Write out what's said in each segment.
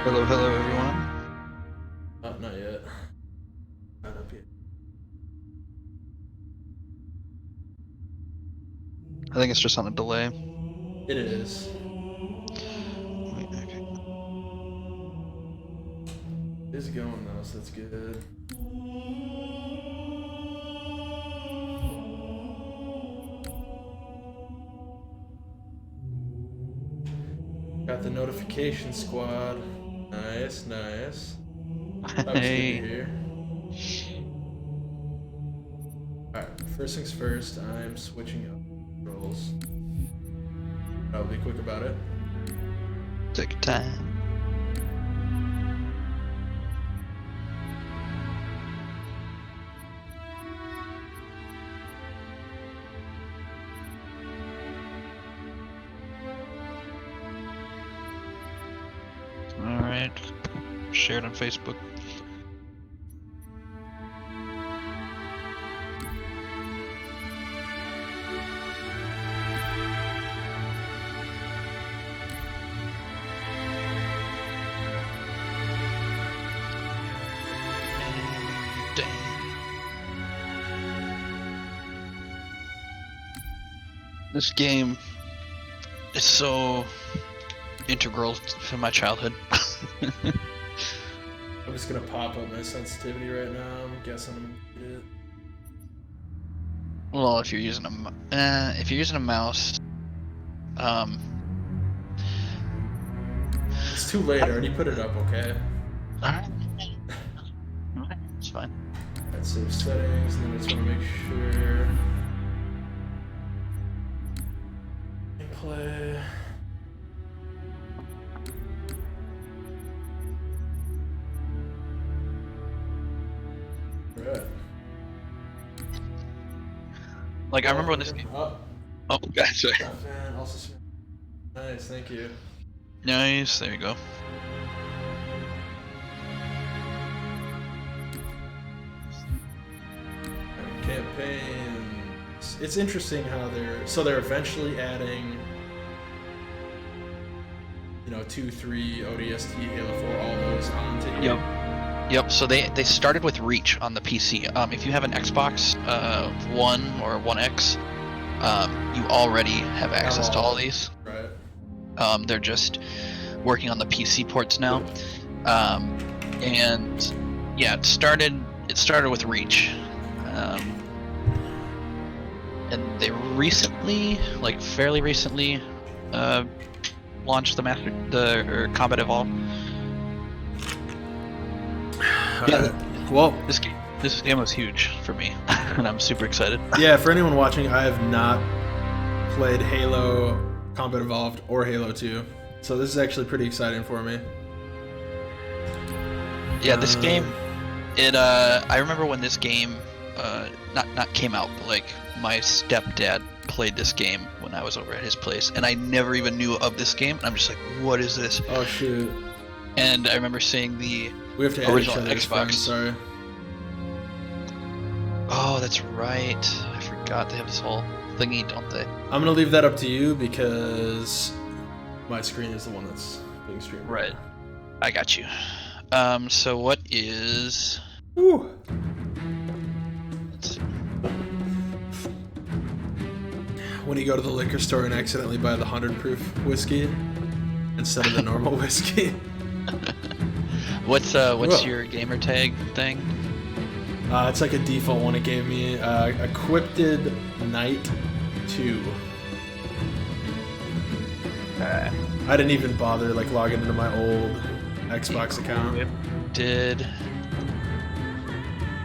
Hello, hello, everyone. Not yet. Not up yet. I think it's just on a delay. It is. Wait, okay. It is going though, so that's good. Got the notification squad. Nice, nice. Always good to Hey, hear. Alright, first things first, I'm switching up roles. I'll be quick about it. take your time. All right, share it on Facebook. Dang. This game is so integral to my childhood. I'm just gonna pop up my sensitivity right now. I'm guessing I'm gonna get it. Well, if you're using a mouse, um, It's too late, I already put it up, okay? alright, it's fine. Alright, save settings, and then I just wanna make sure. Play. Right. Like I remember when this game. Oh, gotcha. Man, also nice, thank you. Nice. There you go. Campaigns. It's interesting how they're eventually adding, 2, 3, ODST, Halo 4, all those onto here. Yep. So they started with Reach on the PC. If you have an Xbox One or One X, you already have access to all these. Right. They're just working on the PC ports now. And yeah, it started with Reach. And they recently, like fairly recently, launched the Combat Evolved. Yeah. Well, this game was huge for me, and I'm super excited. Yeah, for anyone watching, I have not played Halo Combat Evolved or Halo 2, so this is actually pretty exciting for me. Yeah, this game, I remember when this game, not came out, but like my stepdad played this game when I was over at his place, and I never even knew of this game. And I'm just like, what is this? Oh shoot! And I remember seeing the we have to original add Xbox. Friends, sorry. Oh, that's right. I forgot they have this whole thingy, don't they? I'm gonna leave that up to you because my screen is the one that's being streamed. Right. I got you. So what is? Woo. Let's see. When you go to the liquor store and accidentally buy the 100 proof whiskey instead of the normal whiskey. What's your gamer tag thing? It's like a default one it gave me. Equipped Knight 2. I didn't even bother logging into my old Xbox account. Did.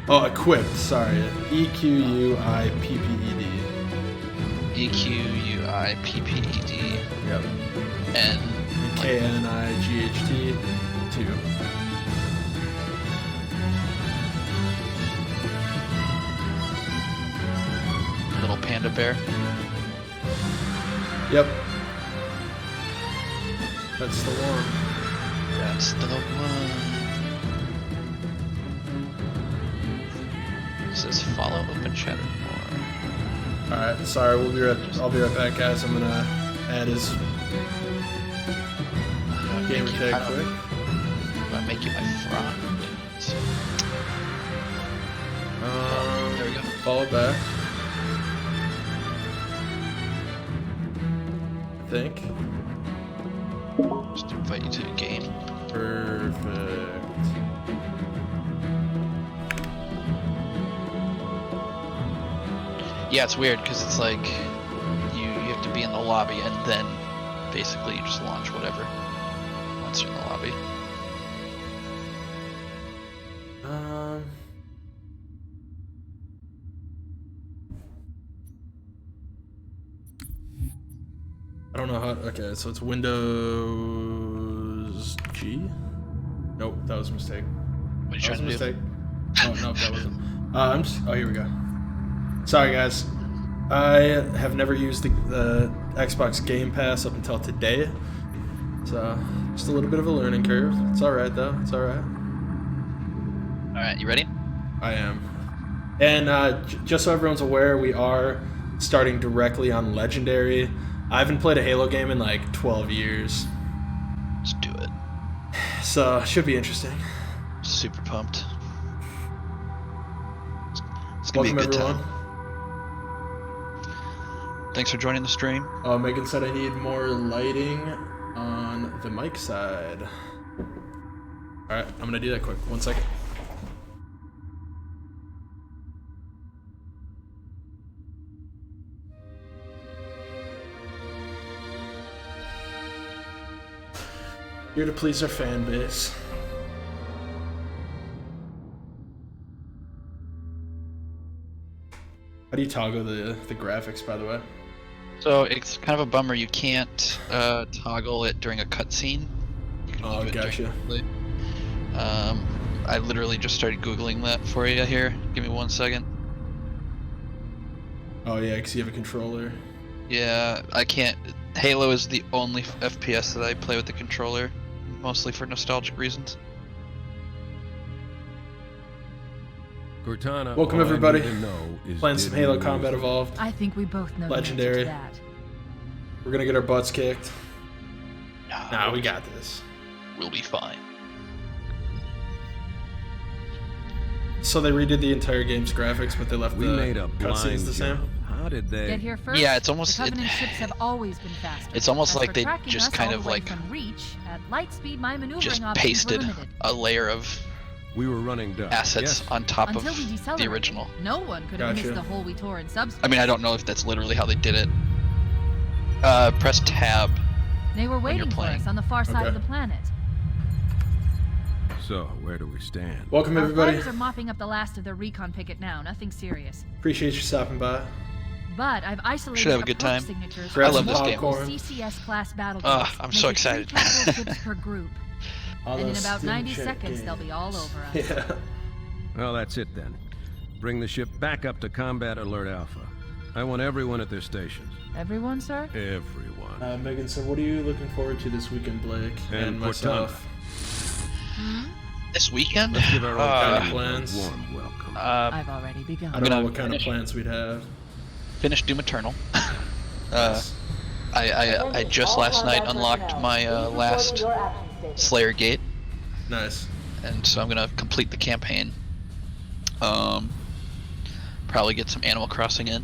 Oh, equipped. Sorry, EQUIPPED. EQUIPPED. Yep. And KNIGHT 2. Little panda bear. Yep. That's the one. That's the one. It says follow open chatter more. Alright, sorry, I'll be right back, guys. I'm gonna add his gamer tag quick. make you my friend. There we go. Follow back. I think. Just invite you to a game. Perfect. Yeah, it's weird because it's like you have to be in the lobby and then basically you just launch whatever once you're in the lobby. I don't know how. Okay, so it's Windows G. Nope, that was a mistake. What are you That was a trying to mistake. do? Oh no, that wasn't. Oh, here we go. Sorry, guys. I have never used the Xbox Game Pass up until today, so just a little bit of a learning curve. It's all right though. It's all right. All right, you ready? I am. And just so everyone's aware, we are starting directly on Legendary. I haven't played a Halo game in like 12 years. Let's do it. So, should be interesting. Super pumped. It's gonna Welcome, be a good everyone. time. Thanks for joining the stream. Megan said I need more lighting on the mic side. Alright, I'm gonna do that quick. 1 second. Here to please our fan base. How do you toggle the graphics, by the way? So it's kind of a bummer you can't toggle it during a cutscene. Oh, gotcha. I literally just started Googling that for you here. Give me 1 second. Oh yeah, because you have a controller. Yeah, I can't. Halo is the only FPS that I play with the controller, mostly for nostalgic reasons. Cortana, Welcome, everybody. Playing some Halo Combat Evolved. I think we both know Legendary. the answer to that. We're gonna get our butts kicked. No, Nah, we got this. We'll be fine. So they redid the entire game's graphics, but they left We the made a cutscenes blind the same. jump. How did they? Get here first. Yeah, it's almost- The Covenant ships have always been faster. It's almost As like for they tracking just us kind all of the way like from reach, at light speed, my maneuvering just options pasted were limited. a layer of We were running dumb. assets Yes. on top Until of we the decelerated, original. no one could have Gotcha. missed the hole we tore in subspace. I mean, I don't know if that's literally how they did it. Press tab. They were waiting for playing. us on the far side Okay. of the planet. So where do we stand? Welcome, Our everybody. fighters are mopping up the last of their recon picket now. Nothing serious. Appreciate you stopping by. But I've isolated Should have a good approach time. signatures Grab I love some this game. popcorn. CCS class battle Ah, groups, I'm so making 3 excited. capital ships per group. All And in those about Steam 90 Check seconds, they'll be all games. over us. Yeah. Well, that's it then. Bring the ship back up to Combat Alert Alpha. I want everyone at their stations. Everyone, sir? Everyone. Megan said, "What are you looking forward to this weekend, Blake and Cortana. myself?" This weekend? Let's give our old Uh, friends plans. a warm welcome. I've already begun. I don't know gonna what kind of finish- plans we'd have. Finish Doom Eternal. I just last night unlocked my last Slayer Gate, Nice. and so I'm gonna complete the campaign. Probably get some Animal Crossing in.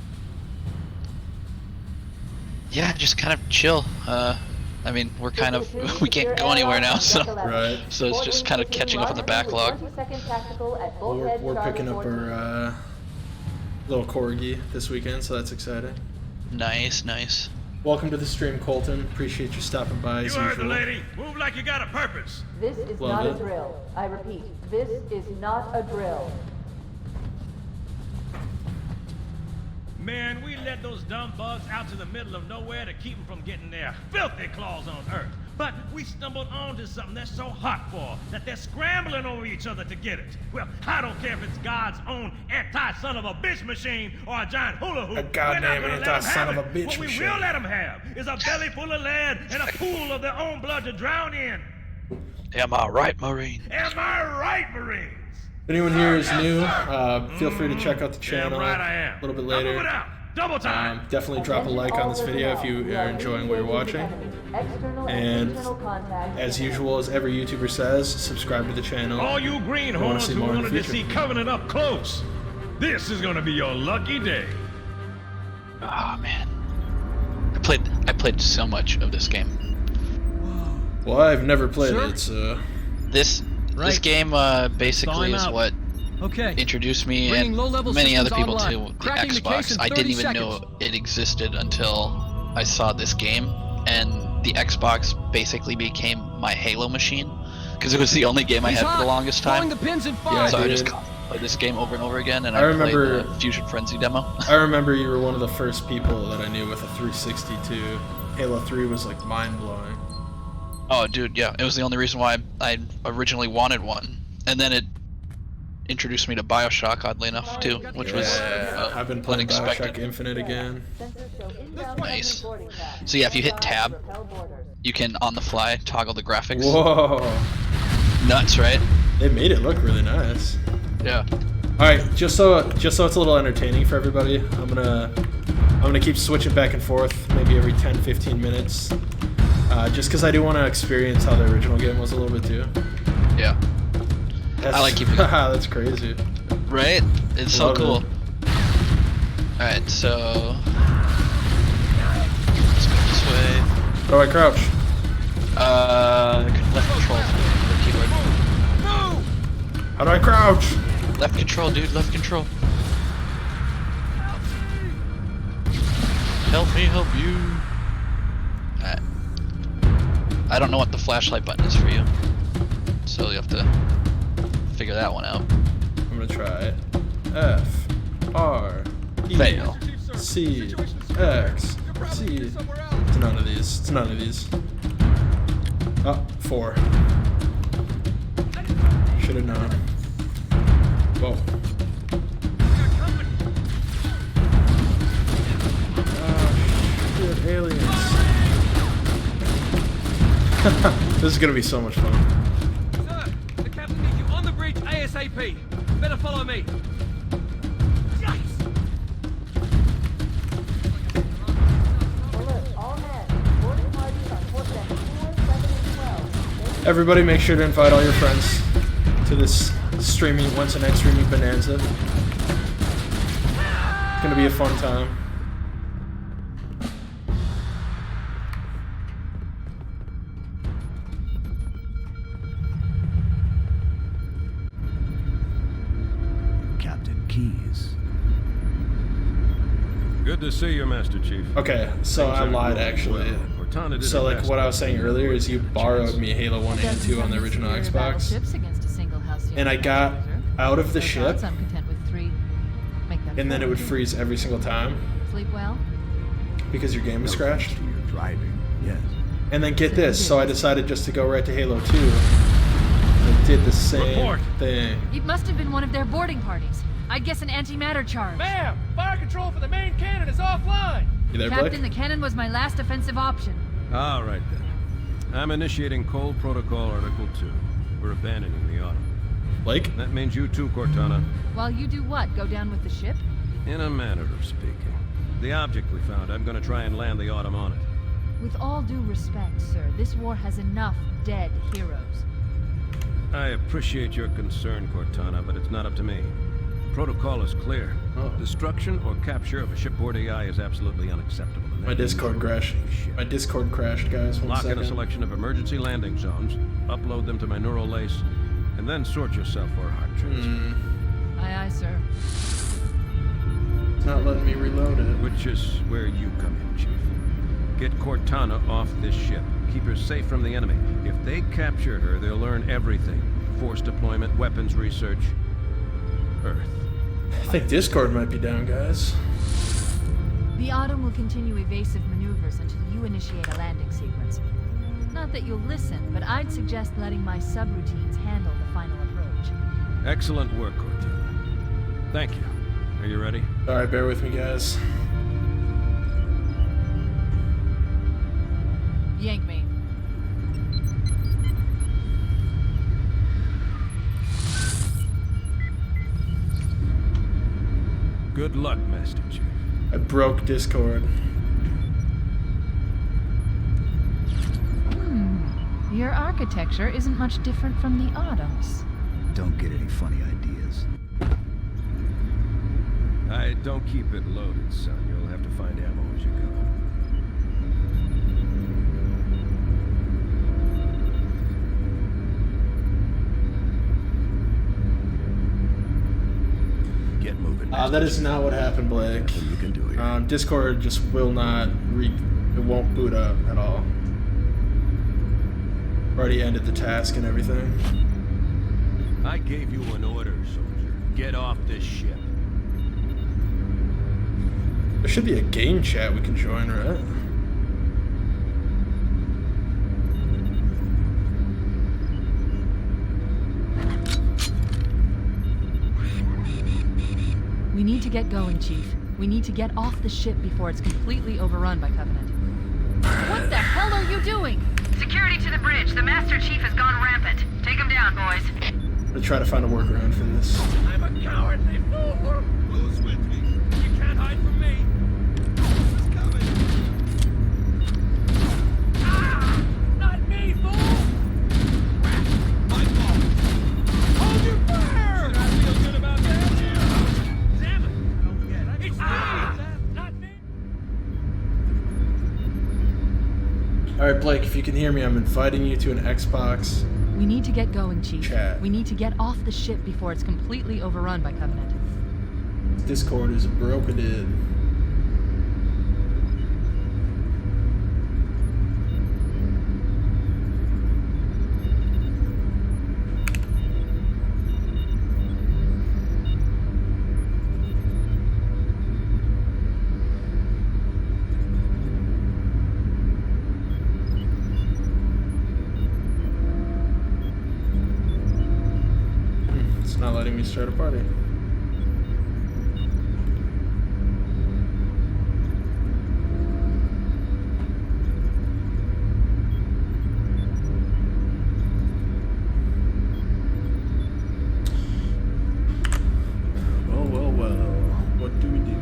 Yeah, just kind of chill. I mean, we're kind of we can't go anywhere now, so Right. so it's just kind of catching up on the backlog. Well, we're picking up our little corgi this weekend, so that's exciting. Nice, nice. Welcome to the stream, Colton. Appreciate you stopping by as You heard the usual. lady. Move like you got a purpose. This is Love not it. a drill. I repeat, this is not a drill. Man, we let those dumb bugs out to the middle of nowhere to keep them from getting their filthy claws on Earth. But we stumbled onto something that's so hot for that they're scrambling over each other to get it. Well, I don't care if it's God's own anti-son of a bitch machine or a giant hula hoop. A goddamn We're not gonna let 'em anti-son have of a it. bitch What we machine. will let them have is a belly full of lead and a pool of their own blood to drown in. Am I right, Marine? Am I right, Marines? If anyone here is new, feel free to check out the Damn channel right I am. a little bit Now move it later. out. Double time. Definitely drop a like on this video if you are enjoying what you're watching. And as usual, as every YouTuber says, subscribe to the channel. All you I wanna greenhorns see who more in the wanted to future. see Covenant up close, this is gonna be your lucky day. Oh man, I played so much of this game. Well, I've never played Sir? it, so... This Right. game basically Thaw is him out. what Okay. introduced me Bringing and low-level many other systems people online. to the Cracking the case Xbox. in I 30 didn't even know seconds. it existed until I saw this game, and the Xbox basically became my Halo machine because it was the only game I He's had for hot. the longest Throwing time. the pins in Yeah, five. So I dude. just played this game over and over again, and I I remember- played the Fusion Frenzy demo. I remember you were one of the first people that I knew with a 360 too. Halo 3 was like mind-blowing. Oh, dude, yeah, it was the only reason why I originally wanted one, and then it introduced me to BioShock, oddly enough, too, which was I've been playing unexpected. BioShock Infinite again. Nice. So yeah, if you hit tab, you can on the fly toggle the graphics. Whoa! Nuts, right? They made it look really nice. Yeah. All right, just so it's a little entertaining for everybody, I'm gonna keep switching back and forth, maybe every 10-15 minutes, just because I do want to experience how the original game was a little bit too. Yeah. That's, I like keeping- That's crazy. Right? It's so Love cool. it. Alright, so let's go this way. How do I crouch? Left control for keyboard. How do I crouch? Left control, dude, left control. Help me help you. Alright. I don't know what the flashlight button is for you. So you have to figure that one out. I'm gonna try it. F, R, E, Fail. C, X, C. It's none of these. It's none of these. Oh, 4. Should have known. Whoa. Oh, shit, aliens. This is gonna be so much fun. Sir, the captain needs you on the bridge ASAP. Better follow me. Alert, all hands. Boarding parties on port deck 4, 7, and 12. Everybody make sure to invite all your friends to this streaming, once a night streaming bonanza. It's gonna be a fun time. Captain Keyes. Good to see you, Master Chief. Okay, so I lied actually. Cortana did So her like best. what I was saying earlier is you borrowed me Halo 1 and 2 on the original Xbox, and I got out of the ship, I'm content with 3. Make that and then it would 4. freeze every single time Sleep well? because your game was scratched. To your driving, yes. And then get this, so I decided just to go right to Halo 2. I did the same Report. thing. It must have been one of their boarding parties. I'd guess an antimatter charge. Ma'am, fire control for the main cannon is offline. You there, Captain, Blake? the cannon was my last offensive option. All right, then. I'm initiating Cole Protocol Article 2. We're abandoning the Autumn. Blake? That means you too, Cortana. While you do what? Go down with the ship? In a manner of speaking. The object we found, I'm gonna try and land the Autumn on it. With all due respect, sir, this war has enough dead heroes. I appreciate your concern, Cortana, but it's not up to me. Protocol is clear. Oh. Destruction or capture of a shipboard AI is absolutely unacceptable. and My that means Discord crashed. ship. My Discord crashed, guys. One Lock in a second. selection of emergency landing zones, upload them to my neural lace, and then sort yourself for a heart transplant. Aye, aye, sir. It's not letting me reload it. Which is where you come in, Chief. Get Cortana off this ship. Keep her safe from the enemy. If they capture her, they'll learn everything. Force deployment, weapons research, Earth. I think Discord might be down, guys. The Autumn will continue evasive maneuvers until you initiate a landing sequence. Not that you'll listen, but I'd suggest letting my subroutines handle the final approach. Excellent work, Cortana. Thank you. Are you ready? Alright, bear with me, guys. Yank me. Good luck, Master Chief. I broke Discord. Your architecture isn't much different from the Autumn's. Don't get any funny ideas. I don't keep it loaded, son. You'll have to find ammo as you go. Get moving. That is not what happened, Blake. Nothing you can do here. Discord just will not it won't boot up at all. Already ended the task and everything. I gave you an order, soldier. Get off this ship. There should be a game chat we can join, right? We need to get going, Chief. We need to get off the ship before it's completely overrun by Covenant. What the hell are you doing? Security to the bridge. The Master Chief has gone rampant. Take him down, boys. I'm gonna try to find a workaround for this. I'm a cowardly fool! Who's with me? You can't hide from me! Who's coming? Ah! Not me, fool! My fault! Hold your fire! Should I feel good about that? Damn it! I don't get it. It's me! Not me! Alright, Blake, if you can hear me, I'm inviting you to an Xbox. We need to get going, Chief. Chat. We need to get off the ship before it's completely overrun by Covenant. Discord is broken in. It's not letting me start a party. Well. What do we do?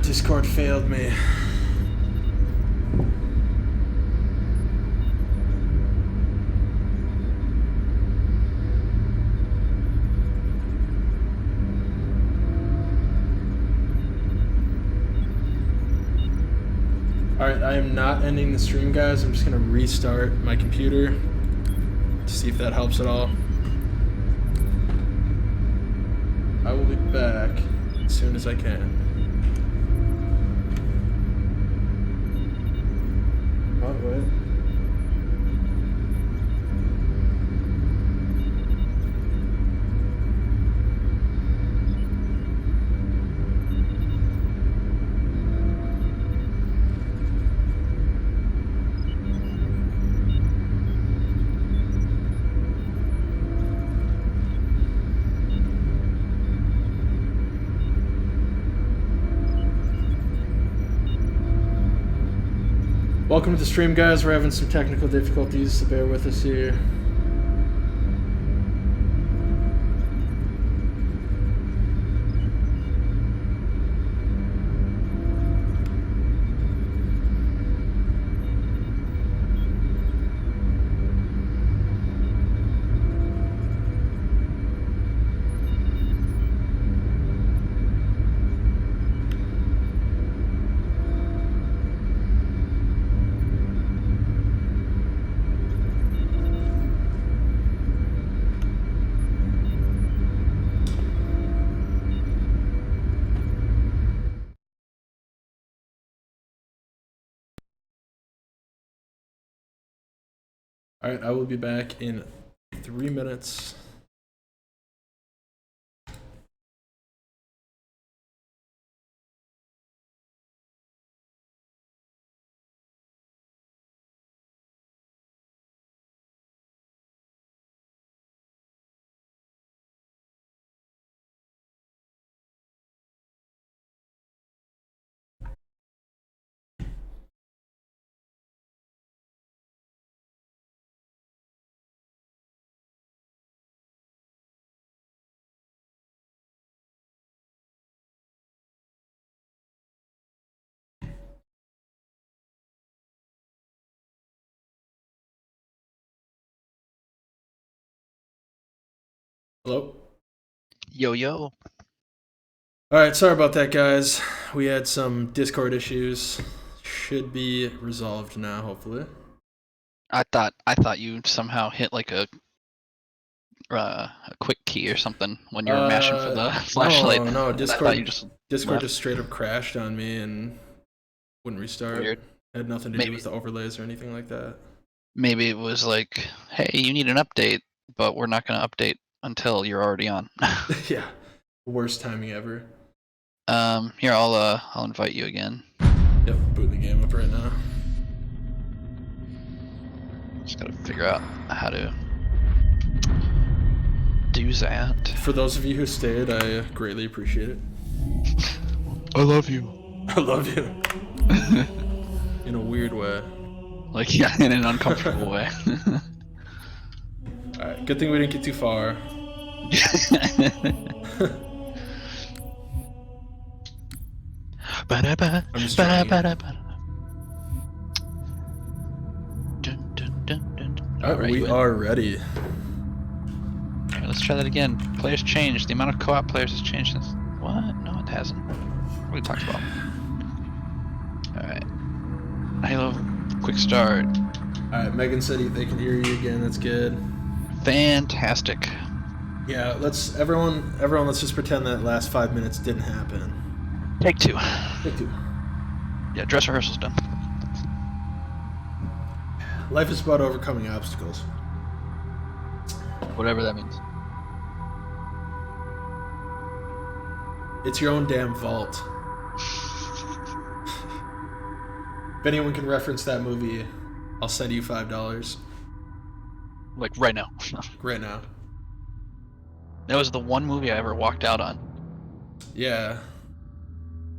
Discord failed me. Alright, I am not ending the stream, guys. I'm just gonna restart my computer to see if that helps at all. I will be back as soon as I can. Oh, wait. Welcome to the stream, guys. We're having some technical difficulties, so bear with us here. Alright, I will be back in 3 minutes. Hello? Yo, yo. Alright, sorry about that, guys. We had some Discord issues. Should be resolved now, hopefully. I thought you somehow hit like a quick key or something when you were mashing for the flashlight. No, Discord Just Discord left. just straight up crashed on me and wouldn't restart. Weird. It had nothing to Maybe. do with the overlays or anything like that. Maybe it was like, hey, you need an update, but we're not going to update until you're already on. Yeah. Worst timing ever. Here, I'll invite you again. Yep, booting the game up right now. Just gotta figure out how to do that. For those of you who stayed, I greatly appreciate it. I love you. I love you. In a weird way. Like, yeah, in an uncomfortable way. Alright, good thing we didn't get too far. I'm just trying it. Alright, we are ready. Alright, let's try that again. Players changed. The amount of co-op players has changed since. What? No, it hasn't. What are you talking about? Alright. Halo, quick start. Alright, Megan said they can hear you again. That's good. Fantastic. Yeah, everyone, let's just pretend that last 5 minutes didn't happen. Take two. Take two. Yeah, dress rehearsal's done. Life is about overcoming obstacles. Whatever that means. It's your own damn fault. If anyone can reference that movie, I'll send you $5. Like, right now. Right now. That was the one movie I ever walked out on. Yeah.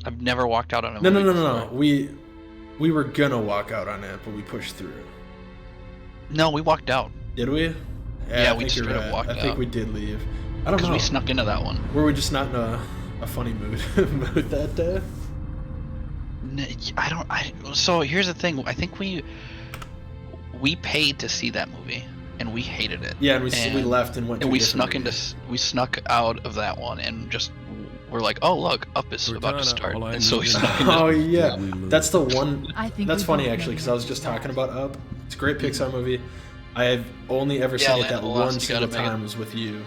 I've never walked out on a movie. No. We were gonna walk out on it, but we pushed through. No, we walked out. Did we? Yeah, I we think straight you're up right. walked I think out. we did leave. I don't know. Because we snuck into that one. Were we just not in a funny mood mood that day? So here's the thing. I think we paid to see that movie, and we hated it. Yeah, and we left and went. And to we a different snuck out of that one, and just we're like, oh look, Up is about to start, all I and so we need snuck is- into. Oh yeah, that's the one. I think That's we funny both actually, made because I was just talking about Up. It's a great Pixar movie. I have only ever Yeah, seen it Land that of the Lost, one you single gotta make it. time was with you.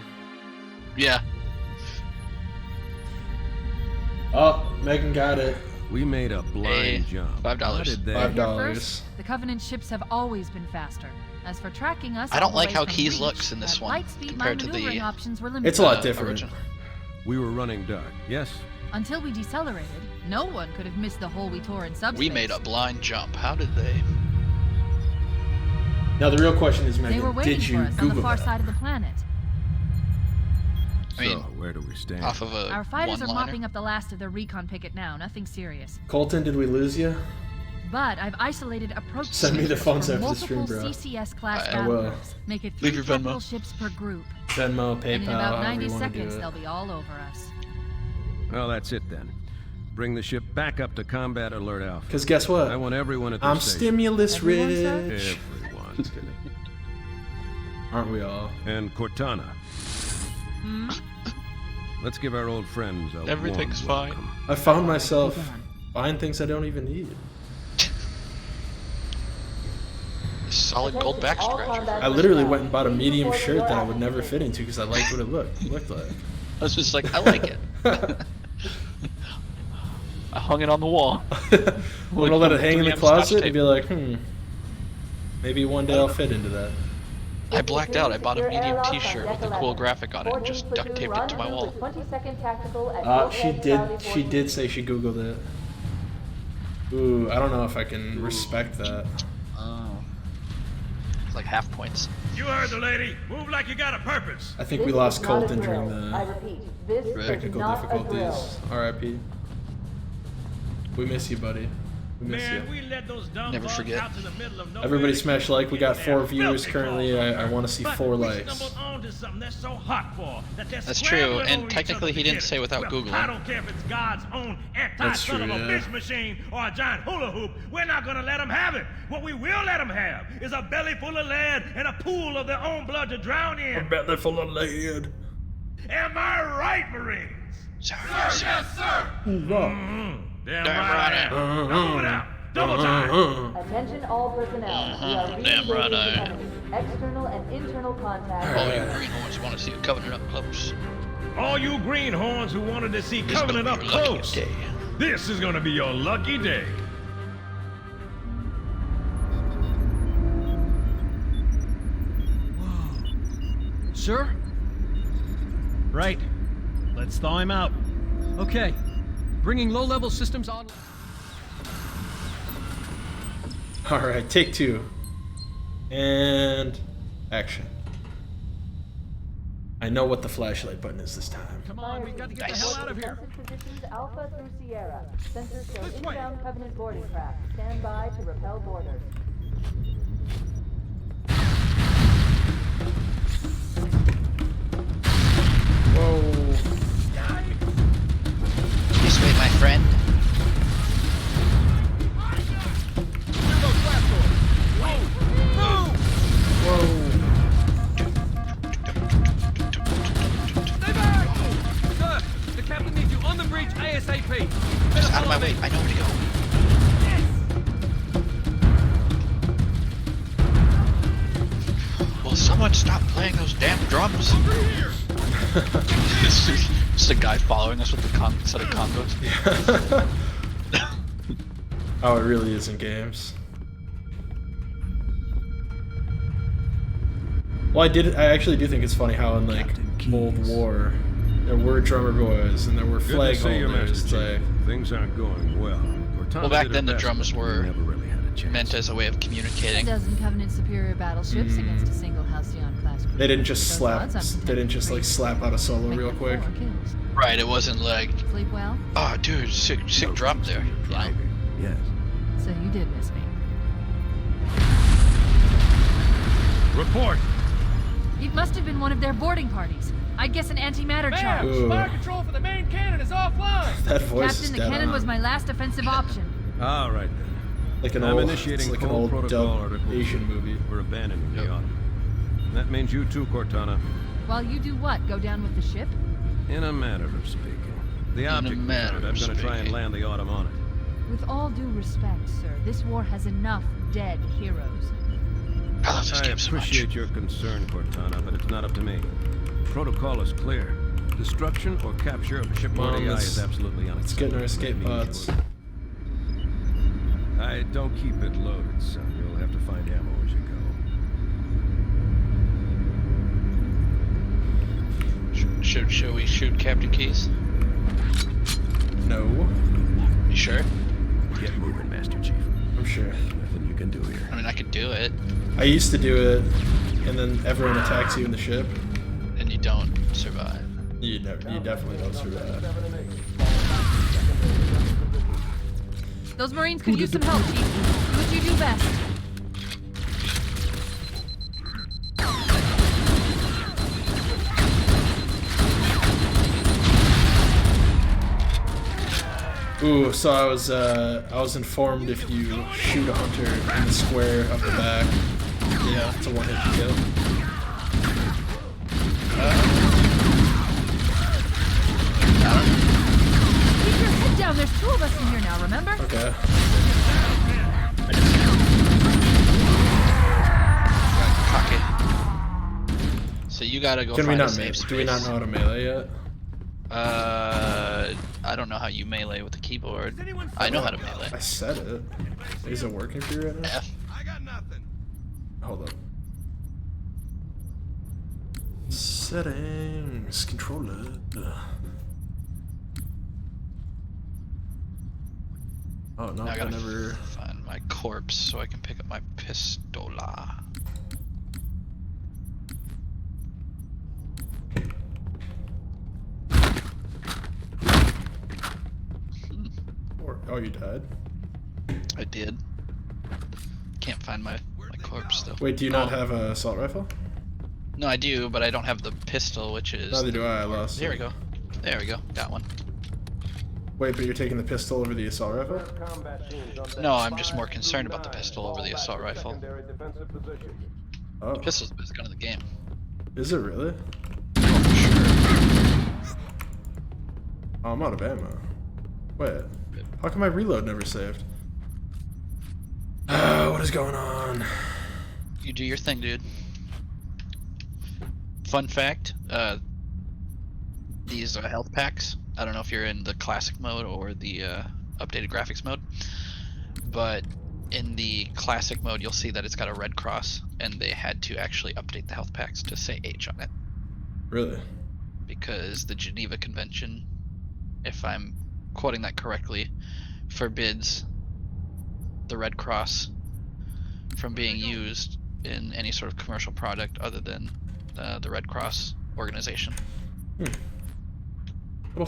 Yeah. Oh, Megan got it. We made a blind Hey, jump. $5. How did they- $5. First, the Covenant ships have always been faster. As for tracking us, I don't all the like way how from Keys Reach, looks in this at one light speed, compared my to the, maneuvering options were limited. It's a lot different. Original. We were running dark. Yes. Until we decelerated, no one could have missed the hole we tore in subspace. We made a blind jump. How did they? Now the real question is, They Megan, were waiting did you for us on the Google far that? side of the planet. I mean, So where do we stand? Off of a Our fighters are one-liner. mopping up the last of their recon picket now. Nothing serious. Colton, did we lose you? But I've isolated approach Send me the signals funds for after the stream, multiple bro. CCS class I will. battlers. Make it 3 Leave your Venmo. capital ships per group. Venmo, PayPal, And in about however 90 you want to do seconds, it. they'll be all over us. Well, that's it then. Bring the ship back up to combat alert alpha. Because guess what? I want everyone at the I'm station. stimulus Everyone, sir? rich. Everyone. Aren't we all? And Cortana. Let's give our old friends a Everything's warm fine. welcome. I found myself Hold on. buying things I don't even need. Solid gold back scratcher. I literally went and bought a medium shirt that I would never fit into because I liked what it looked like. I was just like, I like it. I hung it on the wall. I'm gonna let it hang in the 3M Scotch closet and tape. be like, maybe one day I'll fit into that. I blacked out. I bought a medium T-shirt with the cool graphic on it and just duct taped it to my wall. She did say she Googled it. Ooh, I don't know if I can respect that. Oh. It's like half points. You heard the lady. Move like you got a purpose. I think we lost Colton during I the repeat, this is technical not a drill. difficulties. R.I.P. We miss you, buddy. We miss Man, you. we let those dumb Never bugs forget. out to the middle of nowhere Everybody to smash keep like. from We got getting 4 their viewers filthy currently. claws I on want Earth. to see But 4 we likes. stumbled onto something that's so hot for that they're That's scrambling true, and over each technically other he to didn't get say it. without Well, Googling. I don't care if it's God's own That's anti-son of true, a yeah. bitch machine or a giant hula hoop. We're not gonna let them have it. What we will let them have is a belly full of lead and a pool of their own blood to drown in. belly full of lead. Am I right, Marines? Sir, yes, sir. Damn Damn right right I am. Now move it out. Double time. Attention all personnel. We are Damn right I re-engaging am. the enemy. External and internal contact. All you greenhorns want to see the Covenant up close. All you greenhorns who wanted to see This is Covenant gonna up be your close, luckiest day. this is gonna be your lucky day. Sir? Right. Let's thaw him out. Okay. Bringing low-level systems on. Alright, take 2. And action. I know what the flashlight button is this time. Come on, we got to get the Nice. hell out of here. Defensive positions Alpha through Sierra. Sensors show This way. inbound Covenant boarding craft. Stand by to repel boarders. Whoa. This way, my friend. Stay back! Sir, the captain needs you on the bridge ASAP. Just out of my way. I know where to go. Will someone stop playing those damn drums? It's just a guy following us with the set of congos. Oh, it really is in games. Well, I actually do think it's funny how in like Captain Keyes. Cold War, there were drummer boys and there were Good flag to see you, holders. Master It's Chief. like, Things aren't going well. Cortana Well, back did then her the best, drums but were never really had a chance. meant as a way of A communicating. dozen Covenant superior battleships against a single Halcyon-class cruiser. they didn't just Those slap. odds, I'm They didn't just like pretending slap out a solo to real make quick. 4 kills. Right, it wasn't like, Sleep well? oh, dude, sick No drop thanks to there. your You know? driving. Yes. So you did miss me. Report. It must have been one of their boarding parties. I'd guess an antimatter charge. Ooh. Fire control for the main cannon is offline! That voice is Captain, the dead cannon on. was my last offensive option. All right then. Like an I'm old, initiating it's like an cold old protocol dub article. Asian movie. We're abandoning the Yep. Autumn. That means you too, Cortana. While you do what? Go down with the ship? In a matter of speaking. The object we matter found, I'm of gonna try and speaking. land the Autumn on it. With all due respect, sir, this war has enough dead heroes. I love this I game so much. appreciate your concern, Cortana, but it's not up to me. Protocol is clear. Destruction or capture of a shipboard Well, AI let's- is absolutely Let's get in our escape unacceptable. pods. I don't keep it loaded, son. You'll have to find ammo as you go. Should we shoot Captain Keys? No, You sure? Get moving, Master Chief. I'm sure. Nothing you can do here. I mean, I could do it, I used to do it, and then everyone attacks you in the ship. and you don't survive. You definitely don't survive. Those Marines could use some help, Chief. Do what you do best. Ooh, so I was informed if you shoot a hunter in the square of the back, yeah, it's a one-hit kill. Keep your head down. There's 2 of us in here now, remember? Okay. Cock it. So you gotta go Can we find a not safe space. do we not know how to melee yet? I don't know how you melee with the keyboard. I know how to melee. I said it. Is it working for you right now? F. I got nothing. Hold up. Settings, controller. Oh no, Now I I gotta never. find my corpse so I can pick up my pistola. Oh, you died. I did. Can't find my corpse though. Wait, do you not have a assault rifle? No, I do, but I don't have the pistol, which is. Neither do I. I lost There it. we go. There we go. Got one. Wait, but you're taking the pistol over the assault rifle? No, I'm just more concerned about the pistol over the assault rifle. Oh, The pistol's the best gun in the game. is it really? Oh, I'm out of ammo. Wait, how come my reload never saved? What is going on? You do your thing, dude. Fun fact, these health packs, I don't know if you're in the classic mode or the updated graphics mode, but in the classic mode you'll see that it's got a red cross, and they had to actually update the health packs to say H on it. Really? Because the Geneva Convention, if I'm quoting that correctly, forbids the red cross from being used in any sort of commercial product other than the Red Cross organization.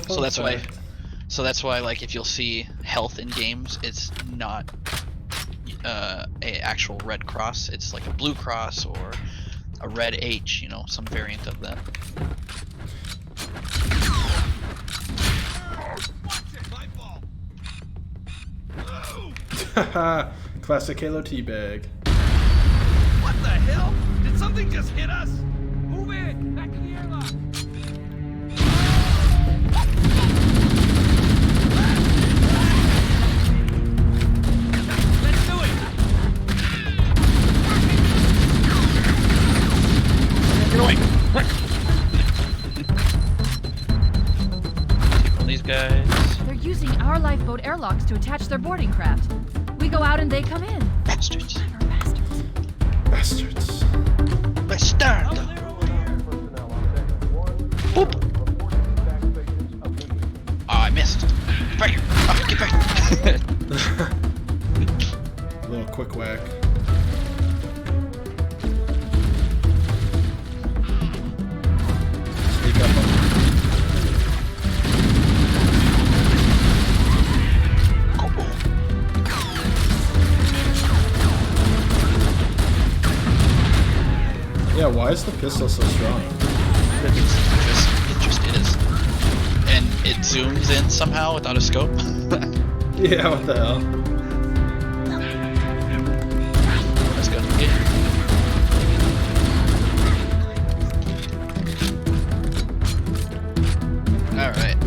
So that's why. So that's why, like, if you'll see health in games, it's not a actual red cross. It's like a blue cross or a red H. You know, some variant of that. Classic Halo teabag. What the hell? Did something just hit us? Move in! Back to the airlock! Let's do it! Get away! Take on these guys. They're using our lifeboat airlocks to attach their boarding craft. We go out and they come in. Bastards. Clever bastards. Bastards. Bastard! Boop! Oh, I missed. Get back here! Oh, get back! A little quick whack. Sneak up on them. Yeah, why is the pistol so strong? It just is. And it zooms in somehow without a scope. Yeah, what the hell? Let's go. Get Alright.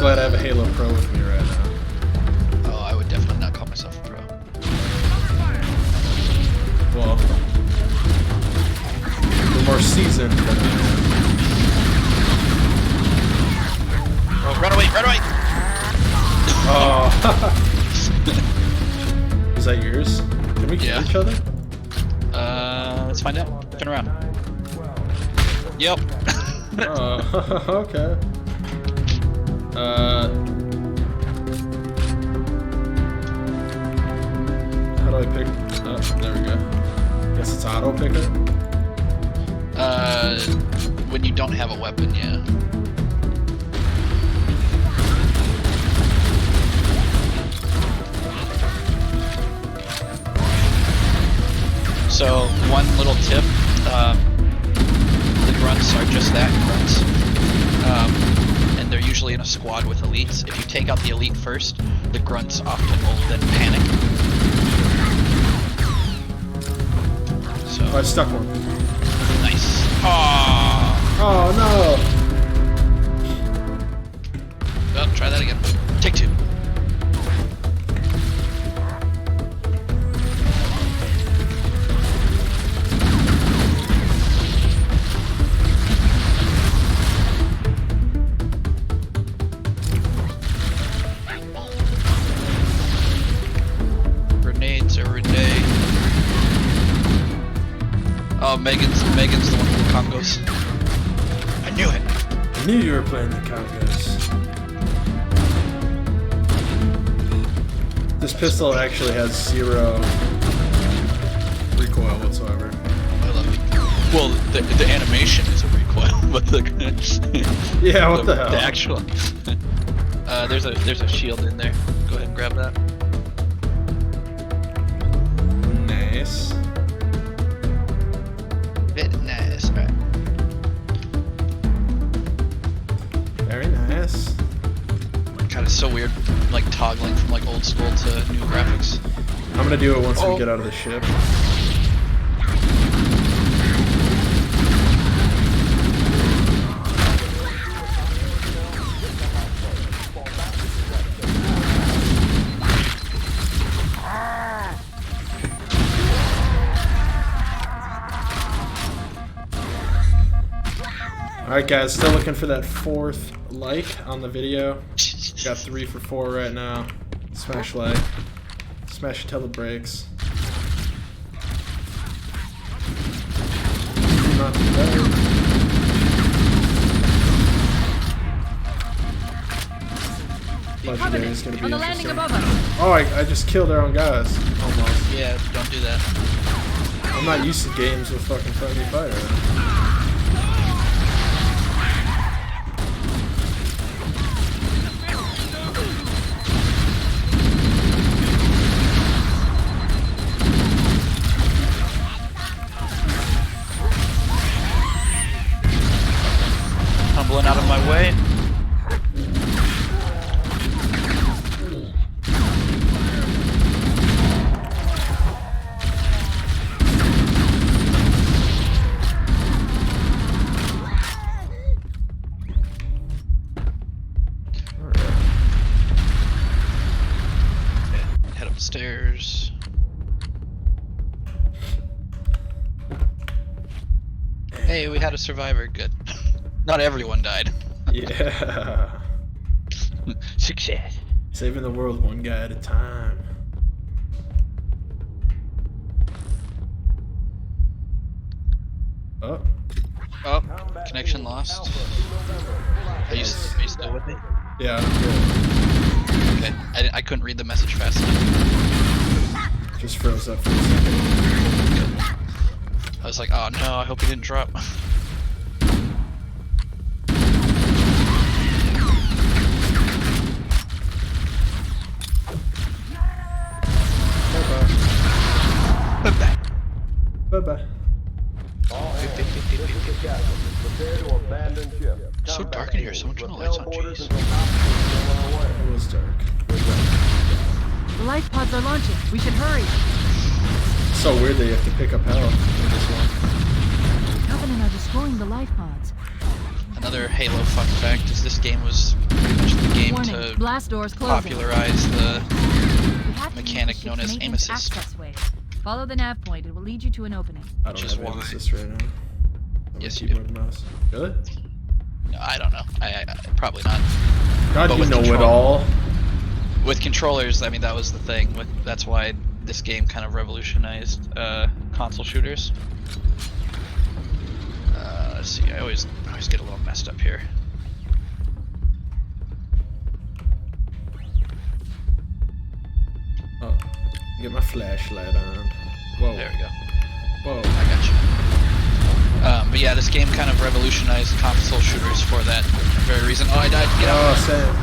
Glad I have a Halo Pro with me right now. Oh, I would definitely not call myself a pro. Well, we're more seasoned than I Oh, run away! Run away! am. Oh. Is that yours? Can we kill each other? Let's find out. Turn around. Yep. Okay. How do I pick? Oh, there we go. Guess it's auto picker. When you don't have a weapon, yeah. So, one little tip, the grunts are just that, grunts. And they're usually in a squad with elites. If you take out the elite first, the grunts often will then panic. So, Oh, I stuck one. nice. Aww. Oh no! Oh, try that again. Take two. Grenades every day. Oh, Megan's the one with the Congos. knew it. I knew you were playing the cowgirls. This pistol actually has 0 recoil whatsoever. I love it. Well, the animation is a recoil, but the Yeah, what the hell? The actual. There's a shield in there. Go ahead and grab that. Nice. Very nice. All right. Very nice. God, it's so weird, like toggling from like old school to new graphics. I'm gonna do it once we get out of the ship. Alright guys, still looking for that 4th like on the video. Got 3 for 4 right now. Smash like. Smash it till it breaks. Not too bad. Legendary is gonna be On the landing interesting. above us. Oh, I just killed our own guys. Almost. Yeah, don't do that. I'm not used to games with fucking friendly fire. Tumbling out of my way. Head upstairs. Hey, we had a survivor. Good. Not everyone died. Yeah. Success. Saving the world one guy at a time. Oh. Oh, connection lost. Are you still with me? Yeah, I'm good. Okay, I couldn't read the message fast enough. Just froze up for a second. I was like, oh no, I hope he didn't drop. Bye-bye. Bye-bye. It's so dark in here, someone turn the lights on, jeez. It was dark. The life pods are launching. We should hurry. It's so weird that you have to pick up health in this one. Covenant are destroying the life pods. Another Halo fun fact is this game was pretty much the game Warning, to blast doors closing. popularize the We have to mechanic use the known ship's as aim maintenance assist. access way. Follow the nav point. It will lead you to an opening. I don't Which is have aim why- assist right now. I'm Yes, a you keyboard and mouse. Really? No, I don't know. I probably not. God, But you with know it control- all. With controllers, I mean that was the thing. That's why this game kind of revolutionized console shooters. Let's see. I always get a little messed up here. Oh, get my flashlight on. Whoa. There we go. Whoa. I got you. But yeah, this game kind of revolutionized console shooters for that very reason. Oh, I died. Get out. Oh, Sam.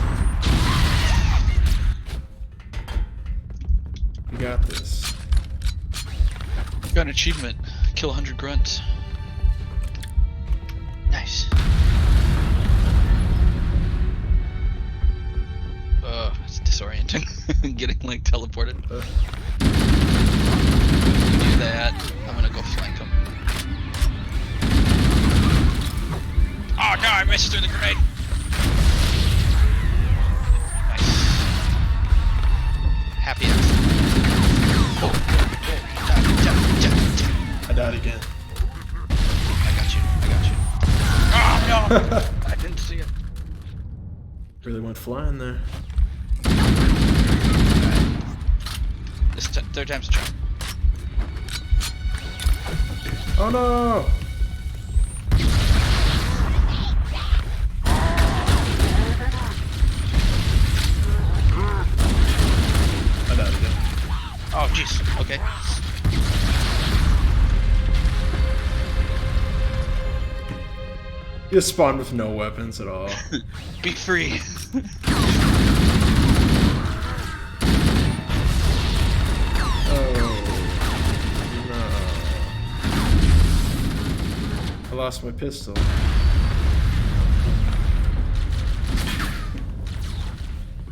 You got this. Got an achievement. Kill 100 grunts. Nice. It's disorienting. Getting like teleported. Do that. I'm gonna go flank him. Oh no, I missed through the grenade. Nice. Happy end. Oh. I died again. I got you. Oh no! I didn't see it. Really went flying there. This third time's a charm. Oh no! Okay. You just spawned with no weapons at all. Be free. I lost my pistol.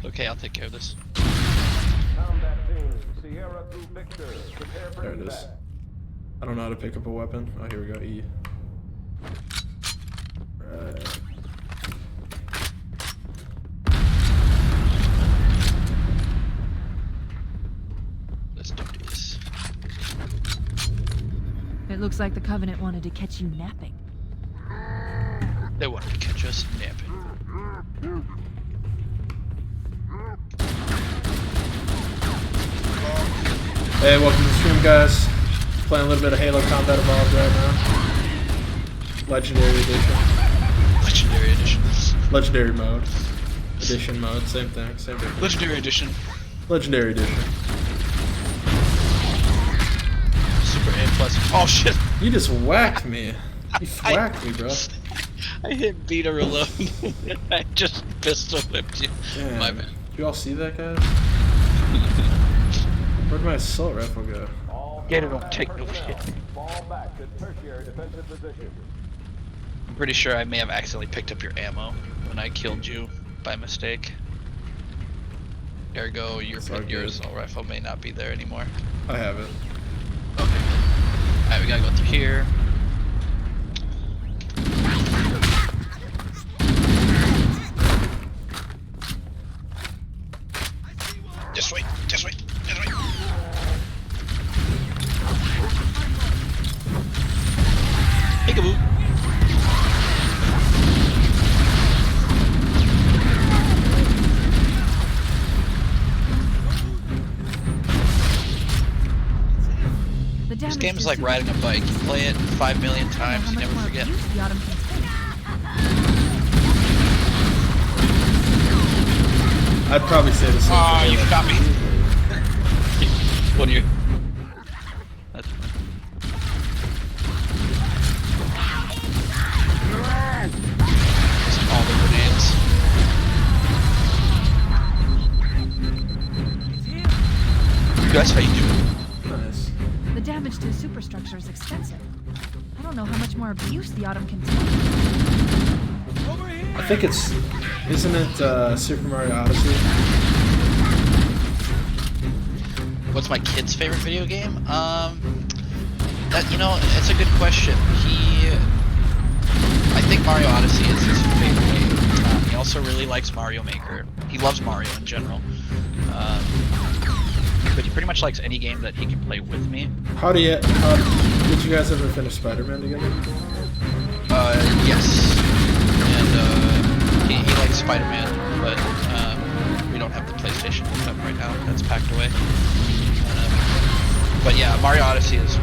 Okay, I'll take care of this. There it is. I don't know how to pick up a weapon. Oh, here we go. E. Right. Let's do this. It looks like the Covenant wanted to catch you napping. They wanted to catch us napping. Hey, welcome to the stream, guys. Playing a little bit of Halo Combat Evolved right now. Legendary Edition. Legendary Edition. Legendary mode. Edition mode, same thing, same thing. Legendary Edition. Legendary Edition. Super A+. Oh shit! You just whacked me. You whacked me, bro. I hit B to reload. I just pistol whipped you. Damn. My bad. You all see that, guys? Where'd my assault rifle go? Gator don't take no shit. I'm pretty sure I may have accidentally picked up your ammo when I killed you by mistake. Ergo, your assault rifle may not be there anymore. I have it. Okay, good. Alright, we gotta go through here. This way, this way, this way. Peekaboo. This game is like riding a bike. You play it 5 million times, you never forget. I'd probably say the same thing. Oh, you got me. What are you? That's fine. Just all the grenades. That's how you do it. Nice. The damage to the superstructure is extensive. I don't know how much more abuse the Autumn can take. I think it's... Isn't it Super Mario Odyssey? What's my kid's favorite video game? That, you know, it's a good question. I think Mario Odyssey is his favorite game. He also really likes Mario Maker. He loves Mario in general. But he pretty much likes any game that he can play with me. Did you guys ever finish Spider-Man together? Yes. And, he likes Spider-Man, but, we don't have the PlayStation hooked up right now. That's packed away. But yeah, Mario Odyssey is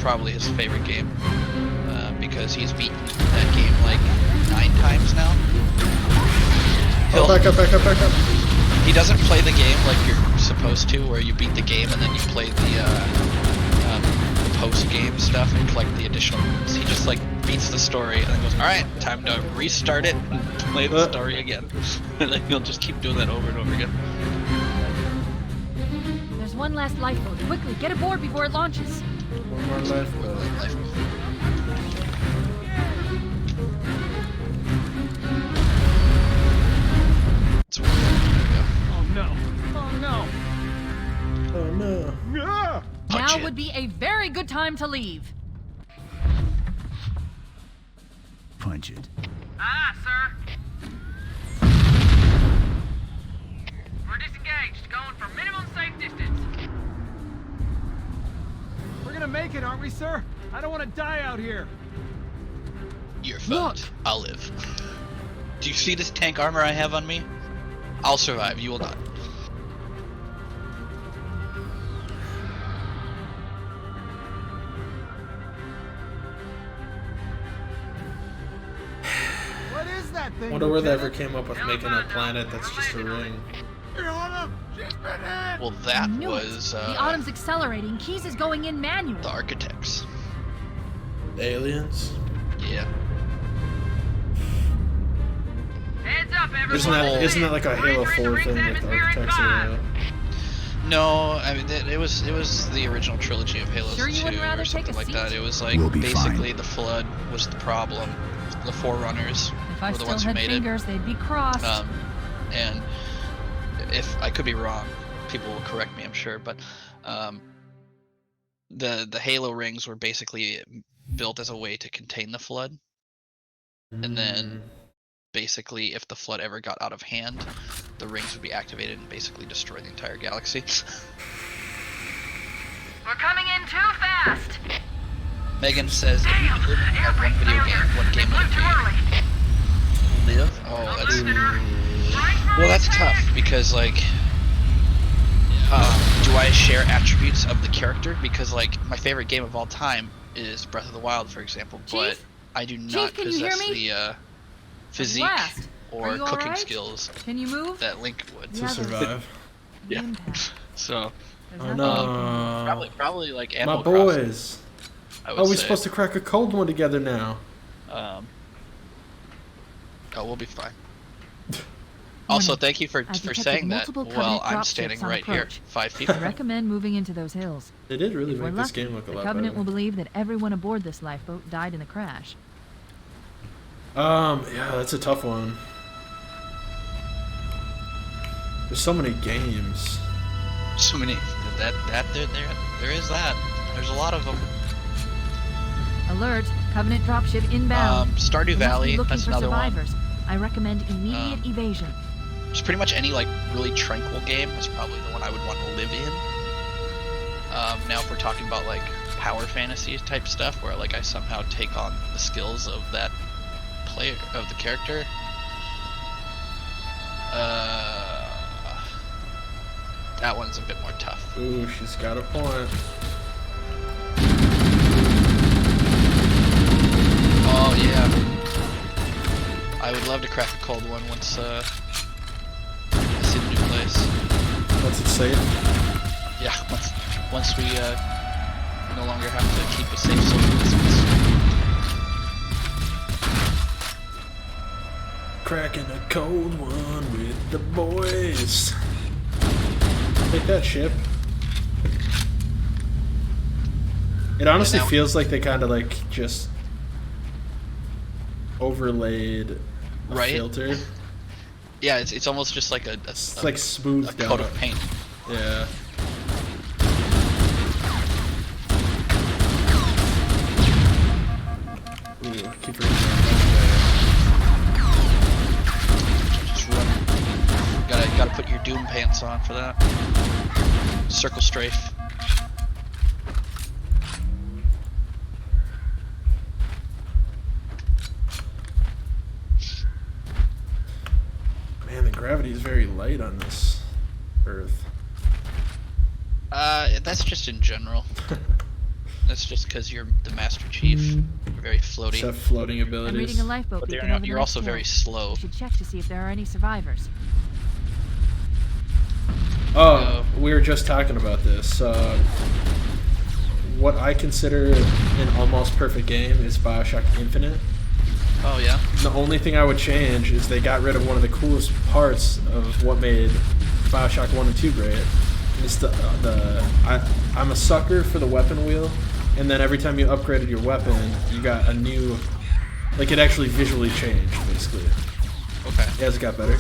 probably his favorite game, because he's beaten that game like 9 times now. Back up. He doesn't play the game like you're supposed to, where you beat the game and then you play the post-game stuff and collect the additional moves. He just like beats the story and then goes, alright, time to restart it and play the story again. And then he'll just keep doing that over and over again. There's one last lifeboat. Quickly, get aboard before it launches. One more lifeboat. It's worth it. There we go. Oh no! Oh no! Oh no. Yeah! Punch Now it. would be a very good time to leave. Punch it. Ah, sir. We're disengaged, going for minimum safe distance. We're gonna make it, aren't we, sir? I don't want to die out here. You're fucked. I'll live. Do you see this tank armor I have on me? I'll survive. You will not. What is that thing? Wonder where they ever Lieutenant? came up with making a planet that's just a ring. Your Honor, she's been in! Well, that knew was it. The Autumn's accelerating. Keys is going in manual. the architects. Aliens? Yeah. Heads up, everyone. Isn't that like a Halo 4 thing with architects? Or, No, I mean it was the original trilogy of Halos Sure you 2 wouldn't rather or something take a like seat? that. It was like We'll be basically fine. the flood was the problem. The Forerunners If I were the still ones who had made fingers, they'd be crossed. it. And if I could be wrong, people will correct me, I'm sure, but the Halo rings were basically built as a way to contain the flood. And then basically if the flood ever got out of hand, the rings would be activated and basically destroy the entire galaxy. We're coming in too fast. Megan says, if you could have one video game, what game would it be? Live? Oh, that's well, that's tough because like, do I share attributes of the character? Because like my favorite game of all time is Breath of the Wild, for example, but Chief? I do Chief, not can you hear possess me? the physique Blast. Are or you cooking alright? skills Can you move? that Link would. Yeah, to survive. Yeah. Impact. So There's Oh nothing you can do. no. probably like My Animal Crossing, boys. I would Oh, we're say. supposed to crack a cold one together now. Oh, we'll be fine. Also, thank you for I've detected saying that multiple while Covenant I'm dropships standing on right here, approach. 5 feet. I recommend moving into those hills. They did really If we're make this lucky, game look a the lot Covenant better. will believe that everyone aboard this lifeboat died in the crash. Yeah, that's a tough one. There's so many games. So many. There is that. There's a lot of them. Alert! Covenant dropship inbound. Stardew You must be Valley. looking That's for another one. survivors. I recommend immediate evasion. Just pretty much any like really tranquil game is probably the one I would want to live in. Now if we're talking about like power fantasy type stuff, where like I somehow take on the skills of that player of the character. That one's a bit more tough. Ooh, she's got a point. Oh yeah. I would love to crack a cold one once I see the new place. What's it say? Yeah, once we no longer have to keep a safe social distance. Cracking a cold one with the boys. Take that ship. It honestly now- feels like they kind of like just overlaid a Right? filter. Yeah, it's almost just like It's a like a smoothed coat out. of paint. Yeah. Ooh, keep forgetting Just run. Gotta put your Doom pants on for that. Circle strafe. Man, the gravity is very light on this Earth. That's just in general. That's just because you're the Master Chief. You're very floaty. Except floating I'm abilities. reading a lifeboat But beacon over the you're next also very hill. slow. You should check to see if there are any survivors. Oh, we were just talking about this. What I consider an almost perfect game is BioShock Infinite. Oh yeah. The only thing I would change is they got rid of one of the coolest parts of what made BioShock 1 and 2 great. It's I'm a sucker for the weapon wheel, and then every time you upgraded your weapon, you got a new, like it actually visually changed, basically. Okay. As it got better.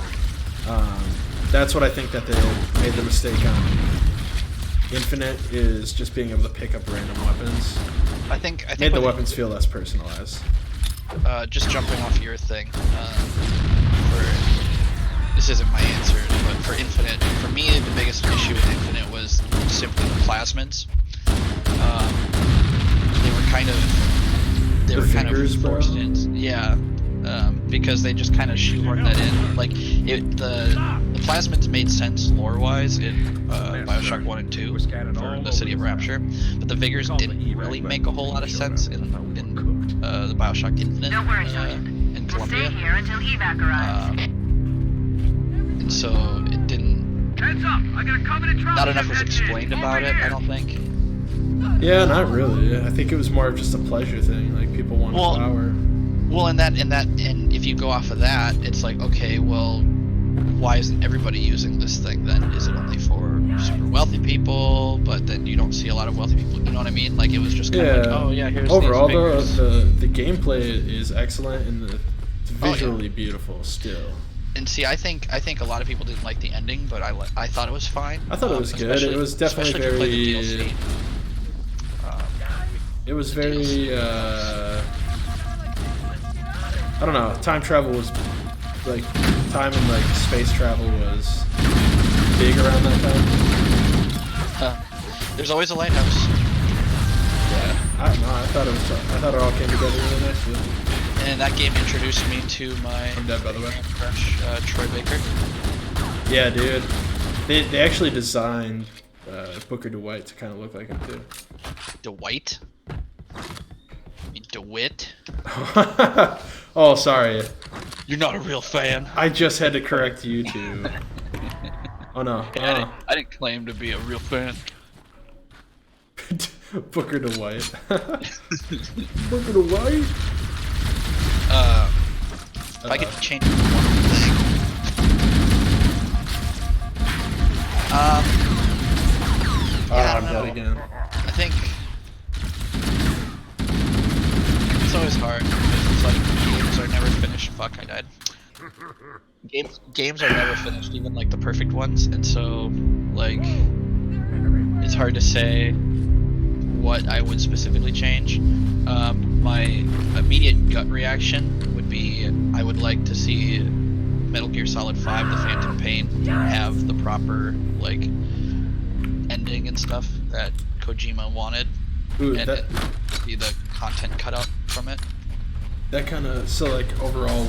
That's what I think that they made the mistake on. Infinite is just being able to pick up random weapons. I think Made the what weapons feel less personalized. just jumping off your thing, this isn't my answer, but for Infinite, for me the biggest issue with Infinite was simply the plasmids. They were kind of fingers, bro? forced in, yeah, because they just kind of shoehorned that in. Like the plasmids made sense lore-wise in BioShock 1 and 2 for the City of Rapture, but the Vigors didn't really make a whole lot of sense in the BioShock Infinite Don't worry, Sergeant. in We'll stay Columbia. here until evac arrives. And so it didn't Heads up! I got a Covenant drop not enough ship was heading in. explained about Over it. here. I don't think. Yeah, not really. I think it was more of just a pleasure thing. Like people wanted Well, power. Well, and if you go off of that, it's like, okay, well, why isn't everybody using this thing then? Is it only for super wealthy people? But then you don't see a lot of wealthy people. You know what I mean? Like it was just kind of like, oh yeah, here's overall these the gameplay is excellent and it's visually beautiful still. And see, I think a lot of people didn't like the ending, but I thought it was fine. I thought it was good. It was definitely especially if you very. played the DLC. It was very. I don't know. Time travel was like time and like space travel was big around that time. There's always a lighthouse. Yeah, I don't know. I thought it all came together really nicely. And that game introduced me to my I'm dead, by the way. crush, Troy Baker. Yeah, dude. They actually designed Booker DeWitt to kind of look like him too. DeWitt? You mean DeWitt? Oh, sorry. You're not a real fan. I just had to correct YouTube. Oh no. I didn't claim to be a real fan. Booker DeWitt. Booker DeWitt. If I could change one thing. Yeah, I I'm don't know. dead again. I think it's always hard because it's like games are never finished. Fuck, I died. Games are never finished, even like the perfect ones, and so like it's hard to say what I would specifically change. My immediate gut reaction would be I would like to see Metal Gear Solid 5: The Phantom Pain have the proper like ending and stuff that Kojima wanted, Ooh, and see the content cut out from it. that kind of like overall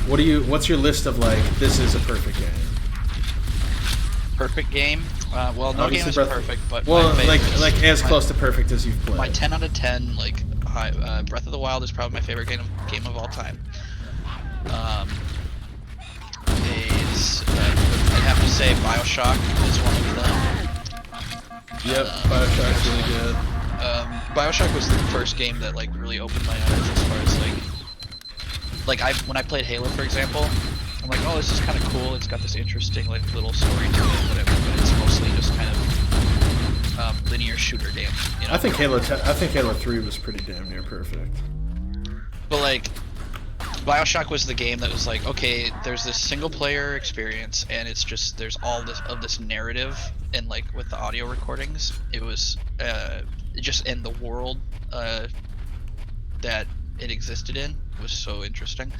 what's your list of like this is a perfect game? Perfect game. Well, no Obviously game is perfect, but well, my favorite like as close to perfect as you've played. My 10 out of 10, like Breath of the Wild is probably my favorite game of all time. I'd have to say BioShock is one of them. Yep, BioShock's really good. BioShock was the first game that like really opened my eyes as far as when I played Halo, for example. I'm like, oh, this is kind of cool. It's got this interesting like little story to it, but it's mostly just kind of linear shooter game. You know? I think Halo 3 was pretty damn near perfect. But like, BioShock was the game that was like, okay, there's this single player experience, and it's just there's all this narrative, and like with the audio recordings, it was just in the world that it existed in was so interesting.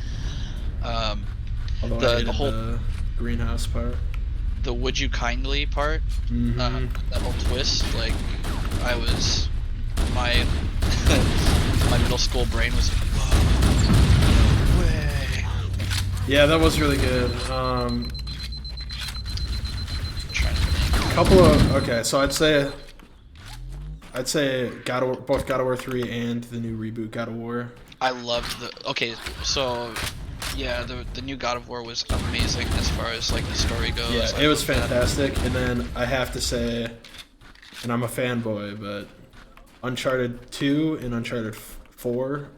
Although I hated the whole the greenhouse part. The would you kindly part, that whole twist, like I was my my middle school brain was like, whoa, no way. Yeah, that was really good. I'm trying to think. Couple of okay, so I'd say both God of War 3 and the new reboot God of War. I loved so yeah, the new God of War was amazing as far as like the story goes. Yeah, it was fantastic. And then I have to say, and I'm a fanboy, but Uncharted 2 and Uncharted 4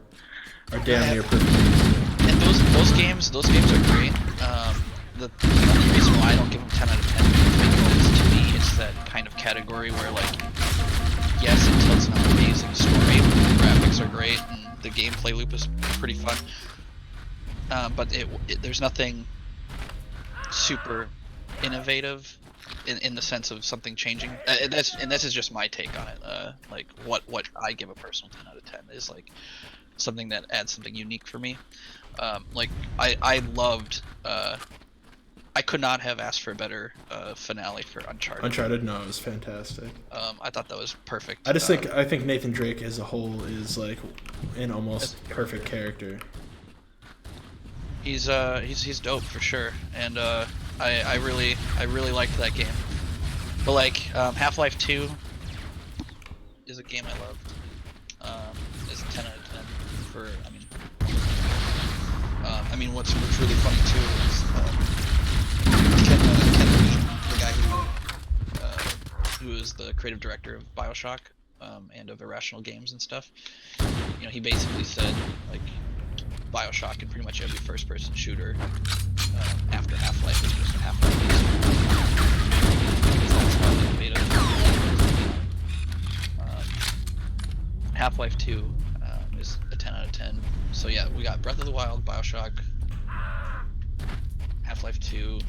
are damn near perfect. And those games are great. The reason why I don't give them 10 out of 10 is to me it's that kind of category where like yes, it tells an amazing story, the graphics are great, and the gameplay loop is pretty fun. But there's nothing super innovative in the sense of something changing. And this is just my take on it. Like what I give a personal 10 out of 10 is like something that adds something unique for me. Like I loved. I could not have asked for a better finale for Uncharted. Uncharted, no, it was fantastic. I thought that was perfect. I think Nathan Drake as a whole is like an almost perfect character. He's dope for sure, and I really liked that game. But like Half-Life 2 is a game I loved. It's a 10 out of 10 for I mean what's really funny too is guy who is the creative director of BioShock and of Irrational Games and stuff. You know, he basically said like BioShock and pretty much every first-person shooter after Half-Life is just a Half-Life. Half-Life 2 is a 10 out of 10. So yeah, we got Breath of the Wild, BioShock, Half-Life 2.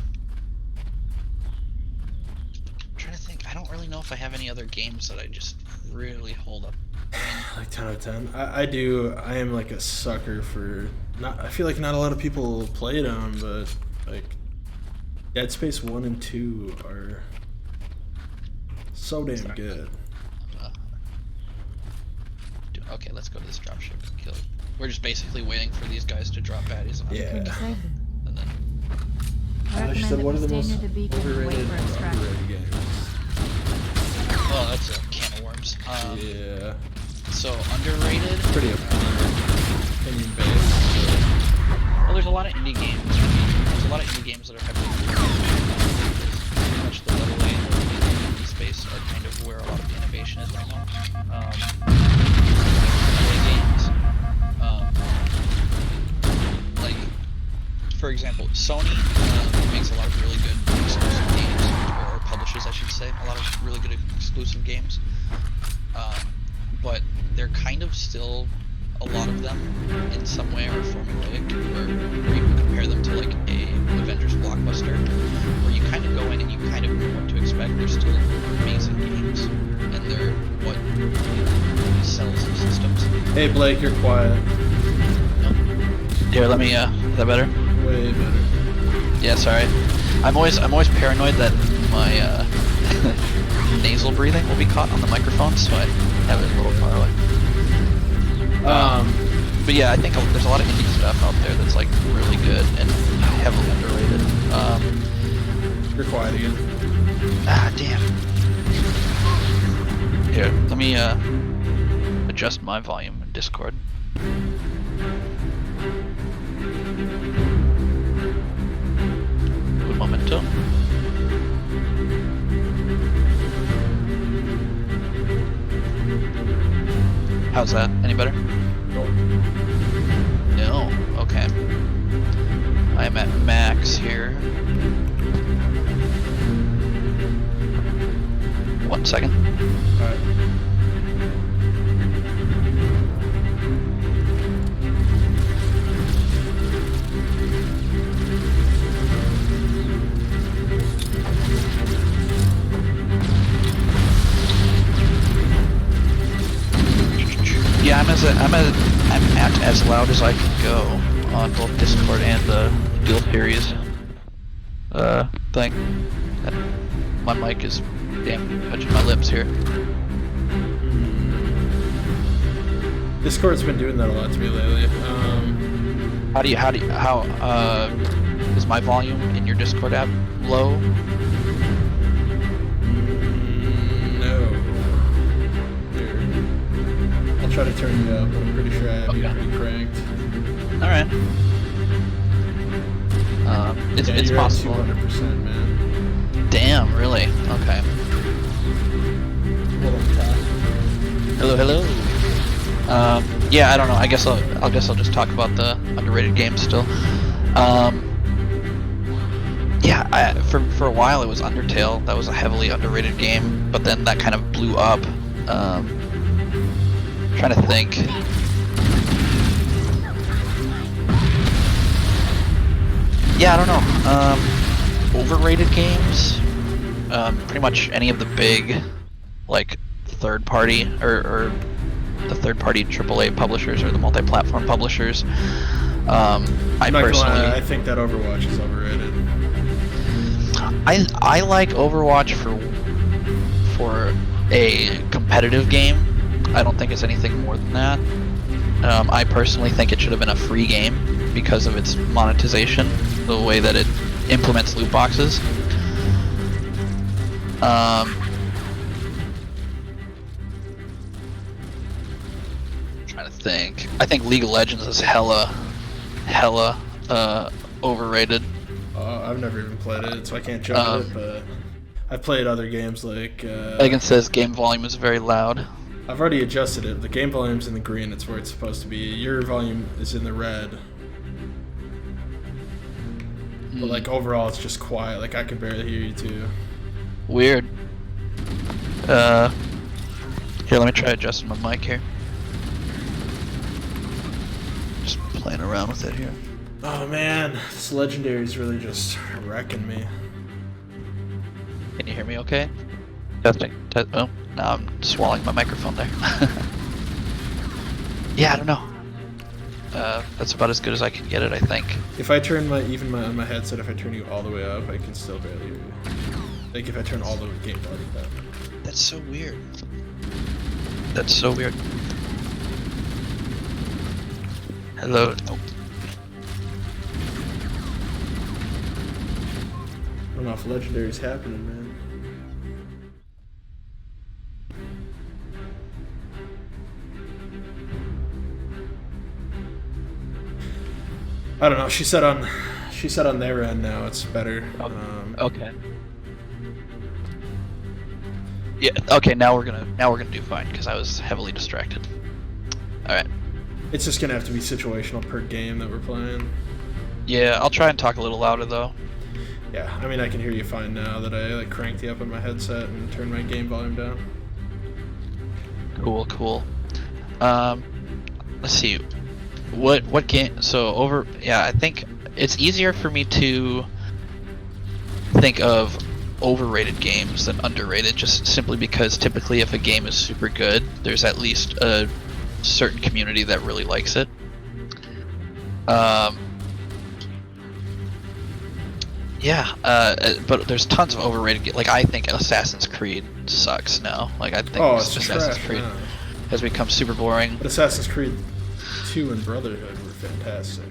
I'm trying to think. I don't really know if I have any other games that I just really hold up. Like 10 out of 10. I do. I am like a sucker for. I feel like not a lot of people play them, but like Dead Space 1 and 2 are so damn good. Okay, let's go to this dropship and kill it. We're just basically waiting for these guys to drop baddies on Yeah. Can you save them? and then I recommend She said that one we of the stay most near the beacon and wait overrated for or extraction. underrated games. well, that's a can of worms. Yeah. So underrated. Pretty opinion based. Well, there's a lot of indie games. There's a lot of indie games that are heavily pretty much the level A and the indie space are kind of where a lot of the innovation is right now. Games. Like, for example, Sony makes a lot of really good exclusive games, or publishes, I should say, a lot of really good exclusive games. But they're kind of still, a lot of them, in some way, are formulaic, or you can compare them to like a Avengers blockbuster, where you kind of go in and you kind of know what to expect. They're still amazing games, and they're what sells the systems. Hey Blake, you're quiet. Here, let me, is that better? Way better. Yeah, sorry. I'm always paranoid that my, nasal breathing will be caught on the microphone, so I have it a little far away. But yeah, I think there's a lot of indie stuff out there that's like really good and heavily underrated. You're quiet again. Ah, damn. Here, let me adjust my volume in Discord. Un momento. How's that? Any better? No. Okay. I am at max here. 1 second. Alright. Yeah, I'm at as loud as I can go on both Discord and the Guild Series thing. My mic is touching my lips here. Discord's been doing that a lot to me lately. How is my volume in your Discord app low? No. Here. I'll try to turn you up, but I'm pretty sure I have you pretty cranked. Alright. It's You're possible. at 200%, man. Damn, really? Okay. Hello. Yeah, I don't know. I guess I'll just talk about the underrated games still. Yeah, for a while it was Undertale. That was a heavily underrated game, but then that kind of blew up. Trying to think. Yeah, I don't know. Overrated games. Pretty much any of the big, like, third-party or the third-party AAA publishers or the multi-platform publishers. I personally, I think that Overwatch is overrated. I like Overwatch for a competitive game. I don't think it's anything more than that. I personally think it should have been a free game because of its monetization, the way that it implements loot boxes. Trying to think. I think League of Legends is hella overrated. I've never even played it, so I can't judge it, but I've played other games like. Megan says game volume is very loud. I've already adjusted it. The game volume's in the green. It's where it's supposed to be. Your volume is in the red. But like overall, it's just quiet. Like I can barely hear you too. Weird. Here, let me try adjusting my mic here. Just playing around with it here. Oh man, this legendary's really just wrecking me. Can you hear me okay? Testing. Oh, now I'm swallowing my microphone there. Yeah, I don't know. That's about as good as I can get it, I think. If I turn on my headset, if I turn you all the way up, I can still barely hear you. Like if I turn all the game volume down. That's so weird. That's so weird. Hello. Oh. I don't know if legendary's happening, man. I don't know. She said on their end now it's better. Okay. Yeah. Okay. Now we're gonna do fine because I was heavily distracted. All right. It's just gonna have to be situational per game that we're playing. Yeah, I'll try and talk a little louder though. Yeah, I mean I can hear you fine now that I like cranked you up on my headset and turned my game volume down. Cool. Cool. Let's see. What game? So I think it's easier for me to think of overrated games than underrated, just simply because typically if a game is super good, there's at least a certain community that really likes it. But there's tons of overrated like I think Assassin's Creed sucks now. Like I think Assassin's Creed has become super boring. But Assassin's Creed 2 and Brotherhood were fantastic.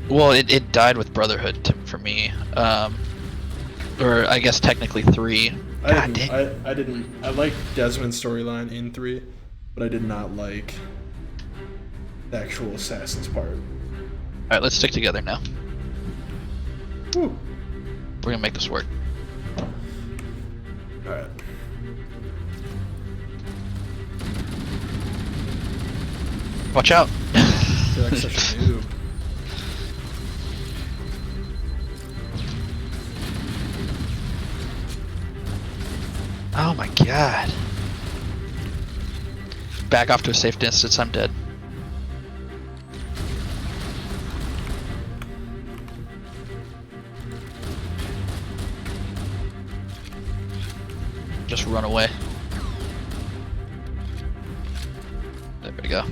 Well, it died with Brotherhood for me. Or I guess technically 3. I liked Desmond's storyline in 3, but I did not like the actual Assassin's part. Alright, let's stick together now. Woo. We're gonna make this work. Alright. Watch out! I feel like such a noob. Oh my god. Back off to a safe distance, I'm dead. Just run away. There we go.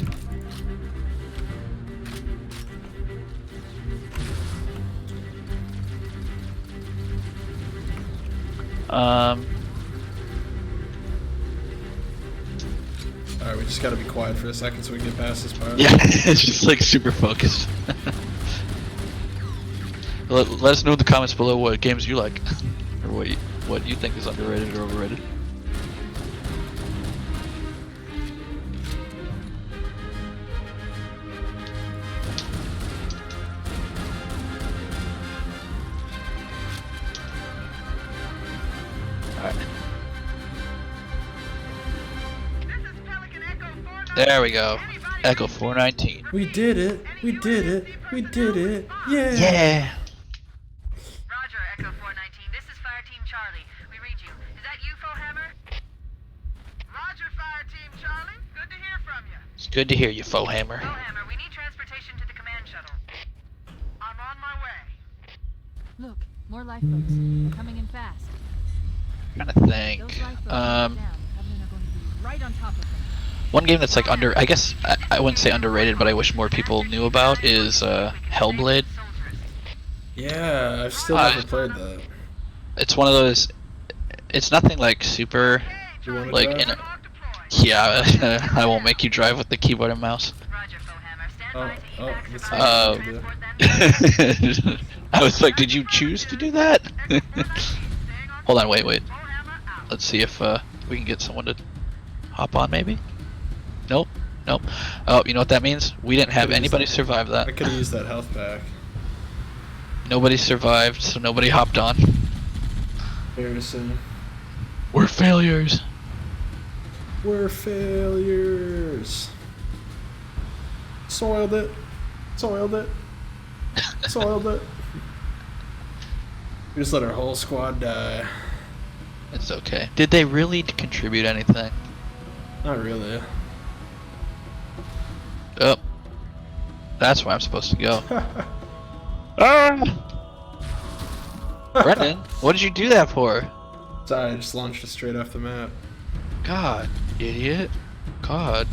Alright, we just gotta be quiet for a second so we can get past this part. Yeah, it's just like super focused. let us know in the comments below what games you like, or what you think is underrated or overrated. Alright. There we go. Echo 419. We did it! We did it! We did it! Yeah! Yeah! Roger, Echo 419. This is Fire Team Charlie. We read you. Is that you, Fohammer? Roger, Fire Team Charlie. Good to hear from you. It's good to hear you, Fohammer. Fohammer, we need transportation to the command shuttle. I'm on my way. Look, more lifeboats. They're coming in fast. Trying to think. Those lifeboats down. The Covenant are going to be right on top of them. One game that's like I guess I wouldn't say underrated, but I wish more people knew about is Hellblade. Yeah, I've still never played that. It's one of those. It's nothing like super. You wanna Like drive? yeah, I won't make you drive with the keyboard and mouse. Roger, Fohammer. Stand by to evac that's support. what I was like, did you choose to do that? Hold on, wait. Fohammer out. Let's see if we can get someone to hop on, maybe. Nope. Oh, you know what that means? We didn't have anybody survive I that. could have used that health pack. Nobody survived, so nobody hopped on. Fair to say. We're failures. We're failures. Soiled it. Soiled it. Soiled it. We just let our whole squad die. It's okay. Did they really contribute anything? Not really. Oh. That's where I'm supposed to go. Ah! Brendan, what did you do that for? Sorry, I just launched it straight off the map. God, idiot. God.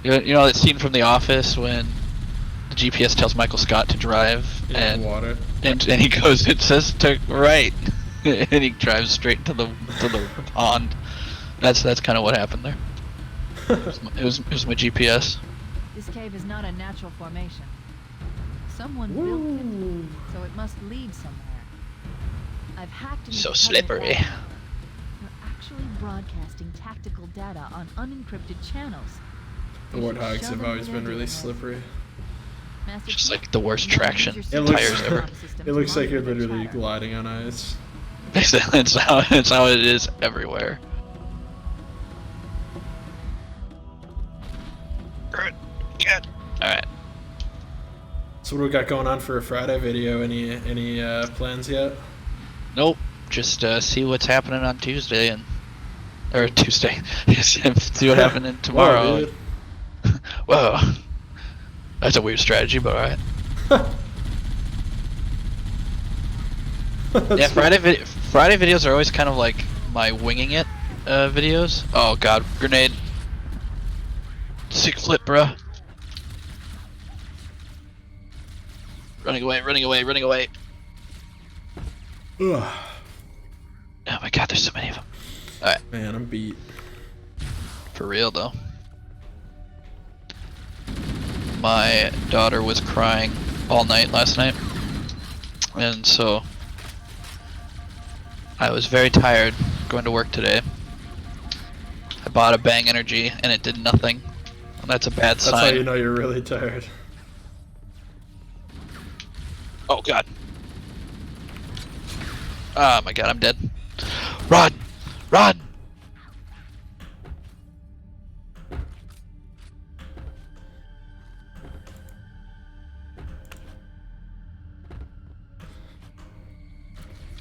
You know that scene from The Office when the GPS tells Michael Scott to drive and water. And he goes, it says to right, and he drives straight into the pond. That's kind of what happened there. It was my GPS. This cave is not a natural formation. Someone built it, so it must lead somewhere. I've hacked into So the slippery. You're actually broadcasting tactical data on unencrypted channels. The warthogs have always been really slippery. Master Just Chief, like the worst you know, traction use your looks- tires ever. system It to looks like you're monitor the literally chatter. gliding on ice. It's how it is everywhere. Good. All right. So what do we got going on for a Friday video? Any plans yet? Nope. Just see what's happening on Tuesday or Tuesday. See what happening tomorrow. Wow, Whoa. That's a weird strategy, but alright. Yeah, Friday videos are always kind of like my winging it videos. Oh god, grenade. Sick flip, bruh. Running away, running away, running away. Ugh. Oh my god, there's so many of them. Alright, Man, I'm beat. for real though. My daughter was crying all night last night. And so I was very tired going to work today. I bought a Bang Energy and it did nothing. And that's a bad sign. That's how you know you're really tired. Oh god. Oh my god, I'm dead. Run! Run!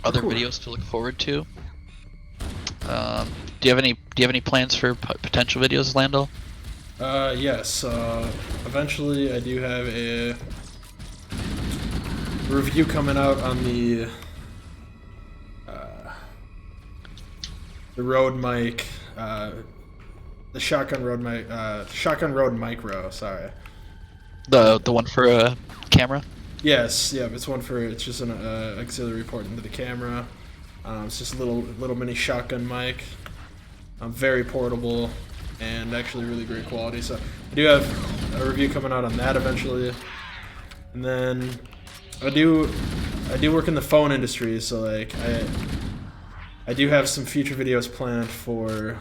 Other Cool. videos to look forward to. Do you have any plans for potential videos, Landel? Yes. Eventually, I do have a review coming out on the Rode mic, the Shotgun Rode mic, Shotgun Rode Micro. Sorry. The one for a camera? Yes, yeah, it's one for, it's just an auxiliary port into the camera. It's just a little mini shotgun mic. Very portable and actually really great quality. So I do have a review coming out on that eventually. And then I do work in the phone industry, so like I do have some future videos planned for,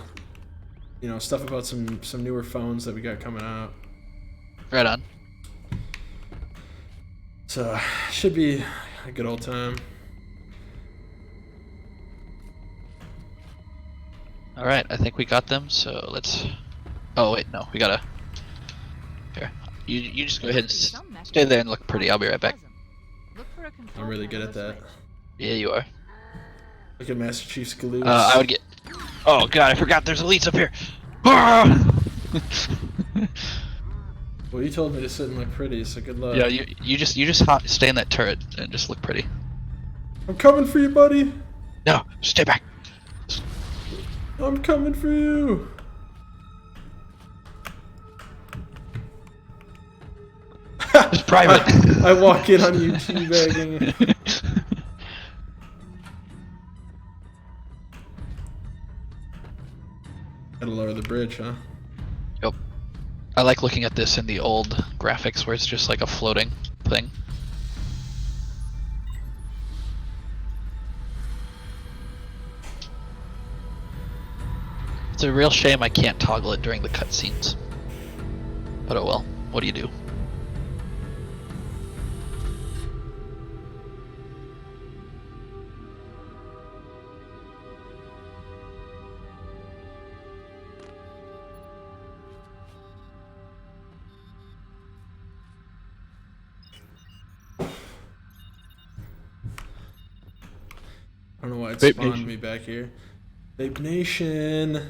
you know, stuff about some newer phones that we got coming out. Right on. So should be a good old time. Alright, I think we got them, so let's... Oh wait, no, we gotta... Here, you just go ahead and stay there and look pretty, I'll be right back. I'm really good at that. Yeah, you are. Look at Master Chief's Galoos. I would get... Oh god, I forgot there's elites up here! Ah! Well, you told me to sit and look pretty, so good luck. Yeah, you just stay in that turret and just look pretty. I'm coming for you, buddy. No, stay back. I'm coming for you. It's private. I walk in on you teabagging. Gotta lower the bridge, huh? Yep. I like looking at this in the old graphics where it's just like a floating thing. It's a real shame I can't toggle it during the cutscenes. But oh well, what do you do? don't know why it Vape spawned Nation. me back here. Vape Nation.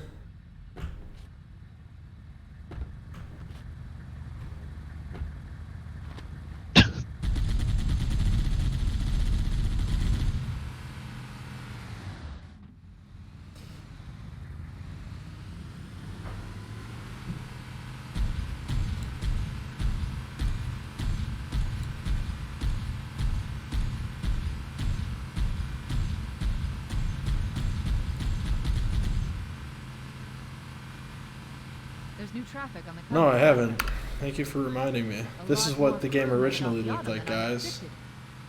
There's new traffic on the No, I Cumberland. haven't. Thank you for reminding me. A This lot is more what the game crew originally than I looked thought like, than I guys. predicted.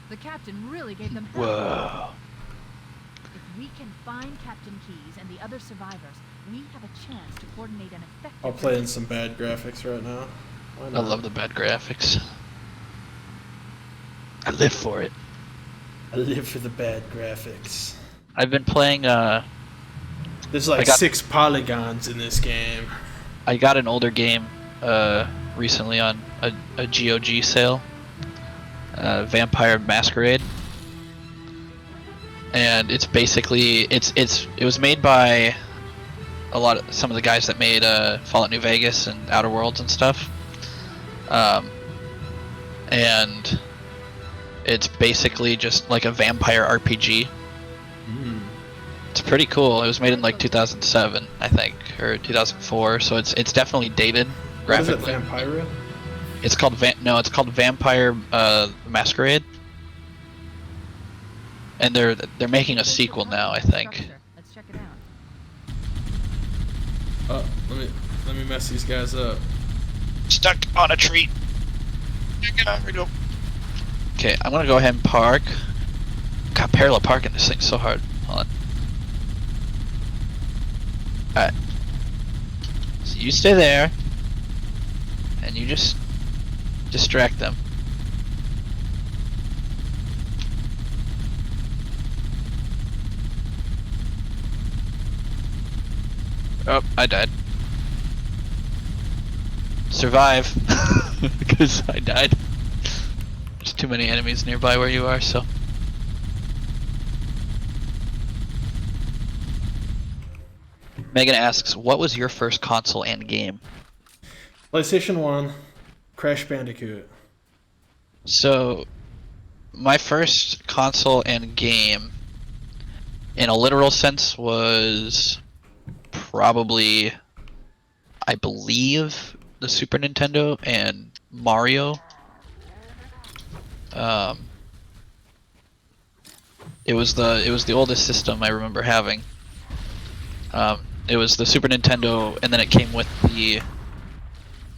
The captain really gave them hell. Whoa. If we can find Captain Keyes and the other survivors, we have a chance to coordinate an effective... I'll play in some bad graphics right now. Why I not? love the bad graphics. I live for it. I live for the bad graphics. I've been playing. There's like I got- 6 polygons in this game. I got an older game recently on a GOG sale. Vampire Masquerade. And it's basically it was made by some of the guys that made Fallout New Vegas and Outer Worlds and stuff. And it's basically just like a vampire RPG. It's pretty cool. It was made in like 2007, I think, or 2004. So it's definitely dated What is it, graphically. Vampira? It's called it's called Vampire Masquerade. And they're making a sequel now, I think. Let's check it out. Oh, let me mess these guys up. Stuck on a tree. Okay, I'm gonna go ahead and park. God, parallel parking this thing's so hard. Hold on. Alright. So you stay there. And you just distract them. Oh, I died. Survive. Because I died. There's too many enemies nearby where you are, so. Megan asks, what was your first console and game? PlayStation 1, Crash Bandicoot. So, my first console and game, in a literal sense, was probably, I believe, the Super Nintendo and Mario. It was the oldest system I remember having. It was the Super Nintendo, and then it came with the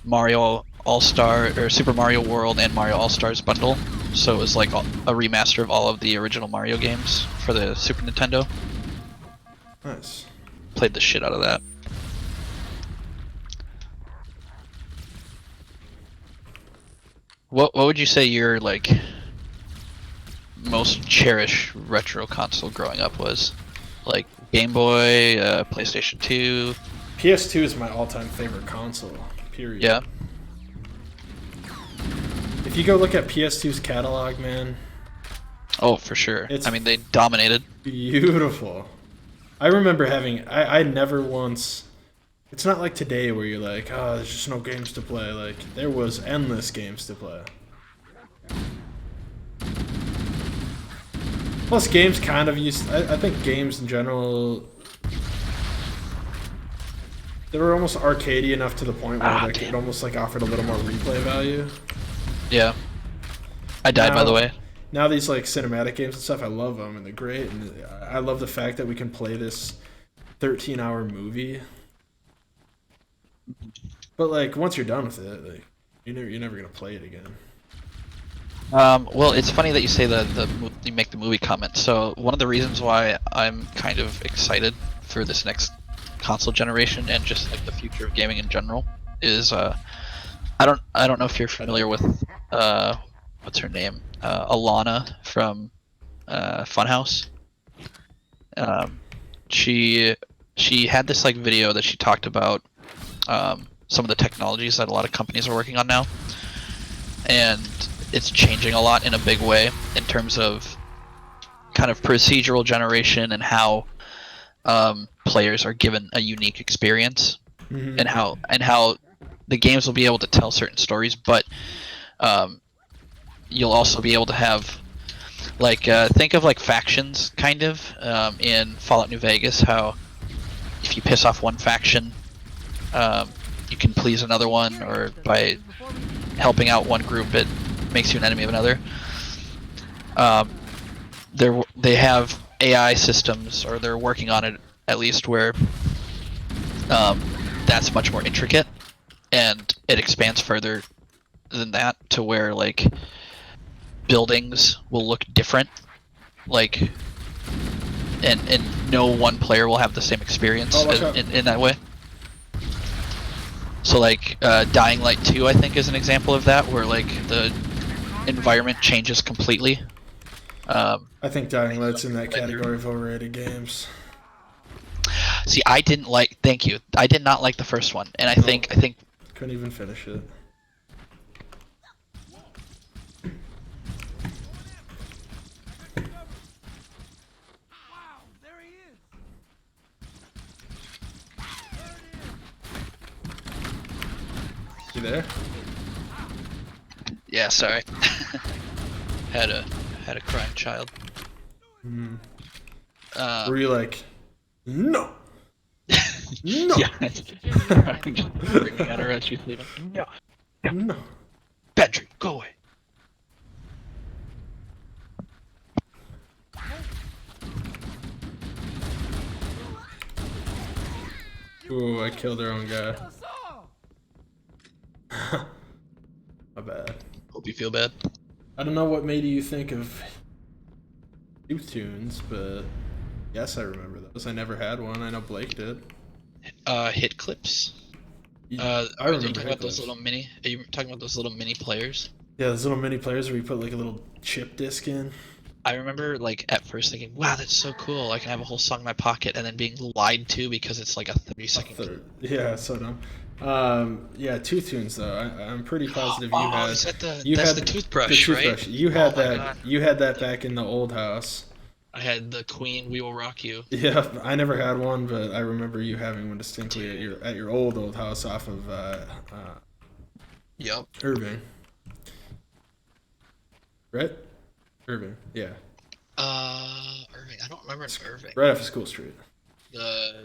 Mario All-Star or Super Mario World and Mario All-Stars bundle. So it was like a remaster of all of the original Mario games for the Super Nintendo. Nice. Played the shit out of that. What would you say your like most cherished retro console growing up was? Like Game Boy, PlayStation 2. PS2 is my all-time favorite console. Period. Yeah. If you go look at PS2's catalog, man, Oh, for sure. It's- I mean, they dominated. beautiful. I remember having. I never once. It's not like today where you're like, oh, there's just no games to play. Like there was endless games to play. Plus, games kind of used. I think games in general. They were almost arcadey enough to the point where like, it almost like offered a little more replay value. Yeah. I died, by the way. Now these like cinematic games and stuff, I love them and they're great, and I love the fact that we can play this 13-hour movie. But like once you're done with it, like you're never gonna play it again. Well, it's funny that you say you make the movie comment. So one of the reasons why I'm kind of excited for this next console generation and just like the future of gaming in general is I don't know if you're familiar with what's her name, Alana from Funhouse. She had this like video that she talked about some of the technologies that a lot of companies are working on now, and it's changing a lot in a big way in terms of kind of procedural generation and how players are given a unique experience, and how the games will be able to tell certain stories, but you'll also be able to have like think of like factions kind of in Fallout New Vegas, how if you piss off one faction, you can please another one, or by helping out one group it makes you an enemy of another. They have AI systems, or they're working on it at least, where that's much more intricate, and it expands further than that to where like buildings will look different, like and no one player will have the same experience in that way. So like Dying Light 2 I think is an example of that, where like the environment changes completely. I think Dying Light's in that category of overrated games. See, I did not like the first one, and I think couldn't even finish it. Wow, there he is. You there? Yeah, sorry. had a crying child. Were you like, no? No. Yeah. Bringing at her as she's leaving. No. No. Bedry, go away. Ooh, I killed their own guy. My bad. Hope you feel bad. I don't know what made you think of Tooth Tunes, but yes, I remember those. I never had one. I know Blake did. Hit clips. I Are you remember talking hit about those clips. little mini? Are you talking about those little mini players? Yeah, those little mini players where you put like a little chip disc in. I remember like at first thinking, "Wow, that's so cool! I can have a whole song in my pocket," and then being lied to because it's like a 30-second clip. Yeah, so dumb. Yeah, Tooth Tunes though. I'm pretty positive you had. Is that the you that's had the toothbrush, the toothbrush. right? You had Oh my that. God. You had that back in the old house. I had the Queen "We Will Rock You." Yeah, I never had one, but I remember you having one distinctly at your old house off of Yup. Irving. Right? Irving, yeah. Irving. I don't remember in Irving. Right off of School Street. Yeah.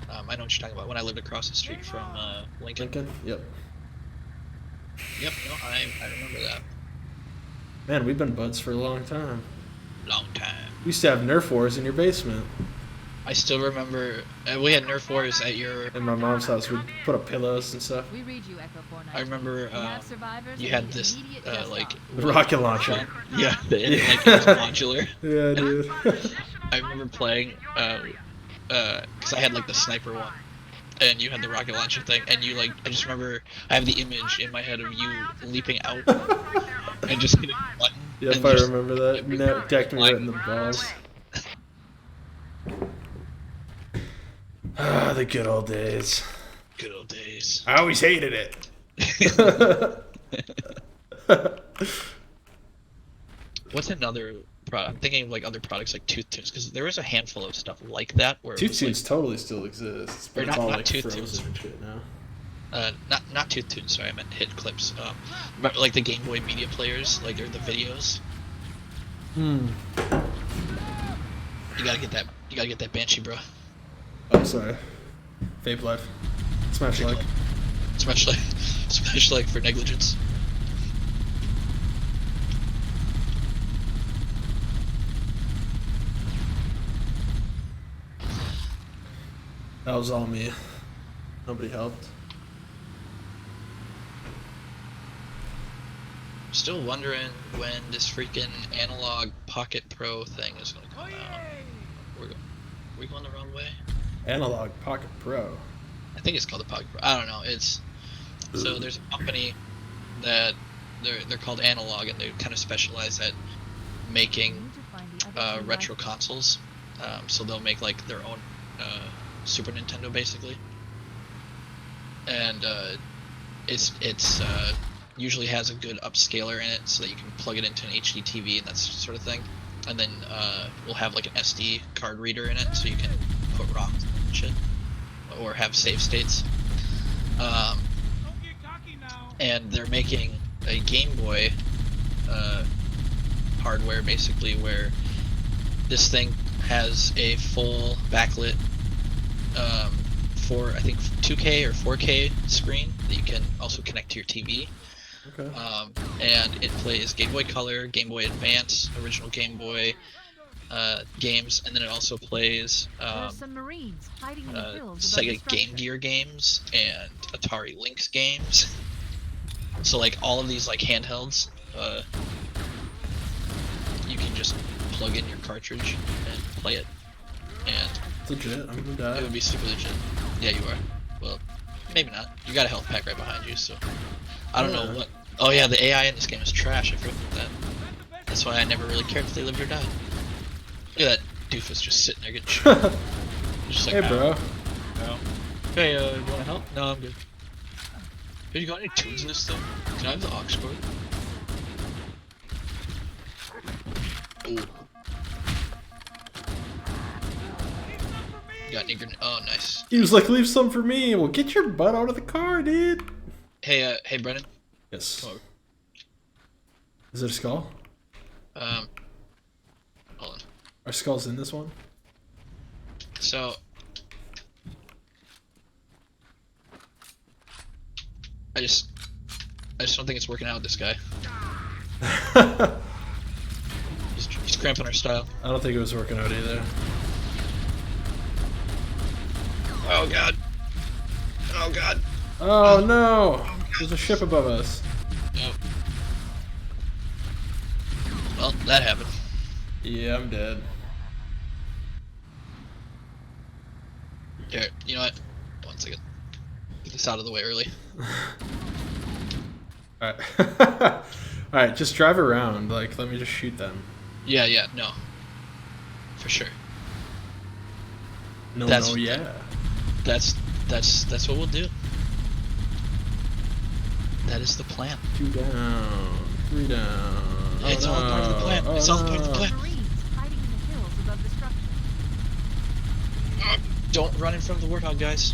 I know what you're talking about. When I lived across the street from Lincoln. Lincoln? Yep. Yep. No, I remember that. Man, we've been buds for a long time. Long time. We used to have Nerf wars in your basement. I still remember we had Nerf wars at your. In my mom's house, we'd put up pillows and stuff. We read you, Echo 419. I remember We have survivors you and had the this immediate death like bomb. The rocket launcher. Yeah, it was modular. Yeah, dude. I remember playing because I had like the sniper one, and you had the rocket launcher thing, and you like I just remember I have the image in my head of you leaping out and just hitting the button. Yep, and I just- remember that. No, decked me right in the balls. Ah, the good old days. Good old days. I always hated it. What's another product? I'm thinking of like other products like Tooth Tunes, because there was a handful of stuff like that where it Tooth was, Tunes totally still exists, but Or it's not- all not like Tooth frozen Tunes. and shit now. not Tooth Tunes. Sorry, I meant Hit Clips. Remember, like the Game Boy media players, like they're the videos. Hmm. You gotta get that. You gotta get that Banshee, bro. Oh, sorry. Vape Life. Smash like. Smash like for negligence. That was all me. Nobody helped. I'm still wondering when this freaking analog Pocket Pro thing is gonna come out. Are we going the wrong way? Analog Pocket Pro. I think it's called the Pocket Pro. I don't know. It's so there's a company that they're called Analog, and they kind of specialize at making retro consoles. So they'll make like their own Super Nintendo basically, and it's usually has a good upscaler in it, so that you can plug it into an HD TV and that sort of thing. And then we'll have like an SD card reader in it, so you can put ROMs and shit, or have save states. And they're making a Game Boy hardware, basically, where this thing has a full backlit for, I think, 2K or 4K screen that you can also connect to your TV. Okay. And it plays Game Boy Color, Game Boy Advance, original Game Boy games, and then it also plays There are some Marines hiding in the hills above the Sega structure. Game Gear games and Atari Lynx games. So like all of these like handhelds, you can just plug in your cartridge and play it, and It's legit. I'm gonna die. it would be super legit. Yeah, you are. Well, maybe not. You got a health pack right behind you, so I don't know what. Oh yeah, the AI in this game is trash. I forgot about that. That's why I never really cared if they lived or died. Look at that doofus just sitting there getting shot. Just like, Hey, bro. No. Hey, you wanna help? No, I'm good. Hey, you got any tunes in this thing? Can I have the aux cord? Ooh. You got any grenade? Oh, nice. He was like, "Leave some for me." Well, get your butt out of the car, dude. Hey, hey, Brennan. Yes. Oh. Is it a skull? Hold on. Are skulls in this one? So, I just don't think it's working out with this guy. He's cramping our style. I don't think it was working out either. Oh god. Oh god. Oh no! There's a ship above us. Oh. Well, that happened. Yeah, I'm dead. Here, you know what? 1 second. Get this out of the way early. Alright. Alright, just drive around. Like, let me just shoot them. Yeah, no. For sure. No, That's- no, yeah. That's what we'll do. That is the plan. 2 down. 3 down. Oh, It's all part of the plan. no. It's all part of the plan. Marines hiding in the hills above the structure. Don't run in front of the warthog, guys.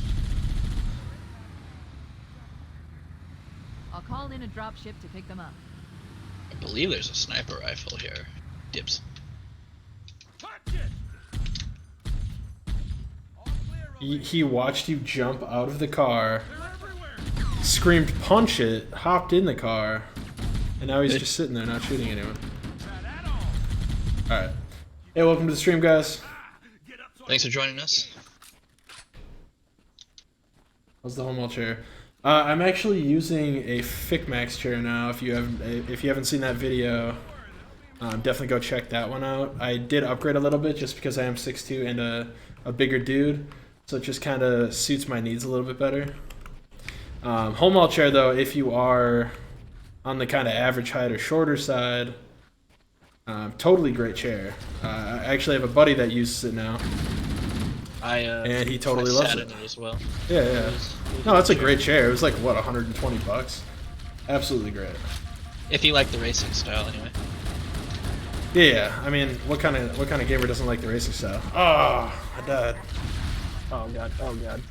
I'll call in a dropship to pick them up. I believe there's a sniper rifle here. Dibs. He watched you jump out of the car, screamed punch it, hopped in the car, and now he's just sitting there not shooting anyone. Alright. Hey, welcome to the stream, guys. Thanks for joining us. How's the home wall chair? I'm actually using a Ficmax chair now. If you haven't seen that video, definitely go check that one out. I did upgrade a little bit just because I am 6'2" and a bigger dude, so it just kind of suits my needs a little bit better. Home wall chair though, if you are on the kind of average height or shorter side, totally great chair. I actually have a buddy that uses it now. And he totally I loves sat it. in it as well. Yeah. No, it's a great chair. It was like, what, $120? Absolutely great. If you like the racing style, anyway. Yeah, I mean, what kind of gamer doesn't like the racing style? Oh, I died. Oh god.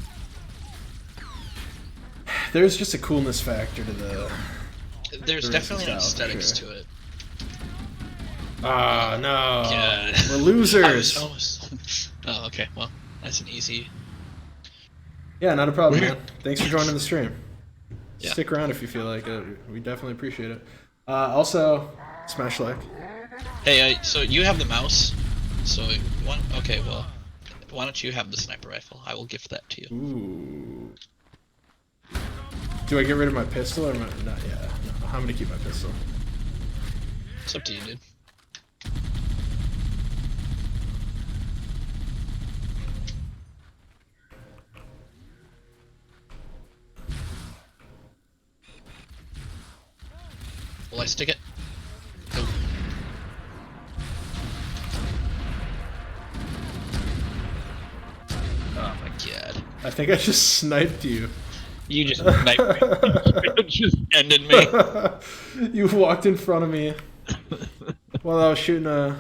There's just a coolness factor to the. There's The definitely an racing style, for aesthetics sure. to it. Ah, no. God. We're I was losers. almost... Oh, okay. Well, that's an easy. Yeah, not a problem, man. Thanks for joining the stream. Yeah. Stick around if you feel like it. We definitely appreciate it. Also, smash like. Hey, so you have the mouse. So okay, well, why don't you have the sniper rifle? I will gift that to you. Ooh. Do I get rid of my pistol or not? Yeah. No. I'm gonna keep my pistol. It's up to you, dude. Will I stick it? Nope. Oh my god. I think I just sniped you. You just just ended me. You walked in front of me while I was shooting a.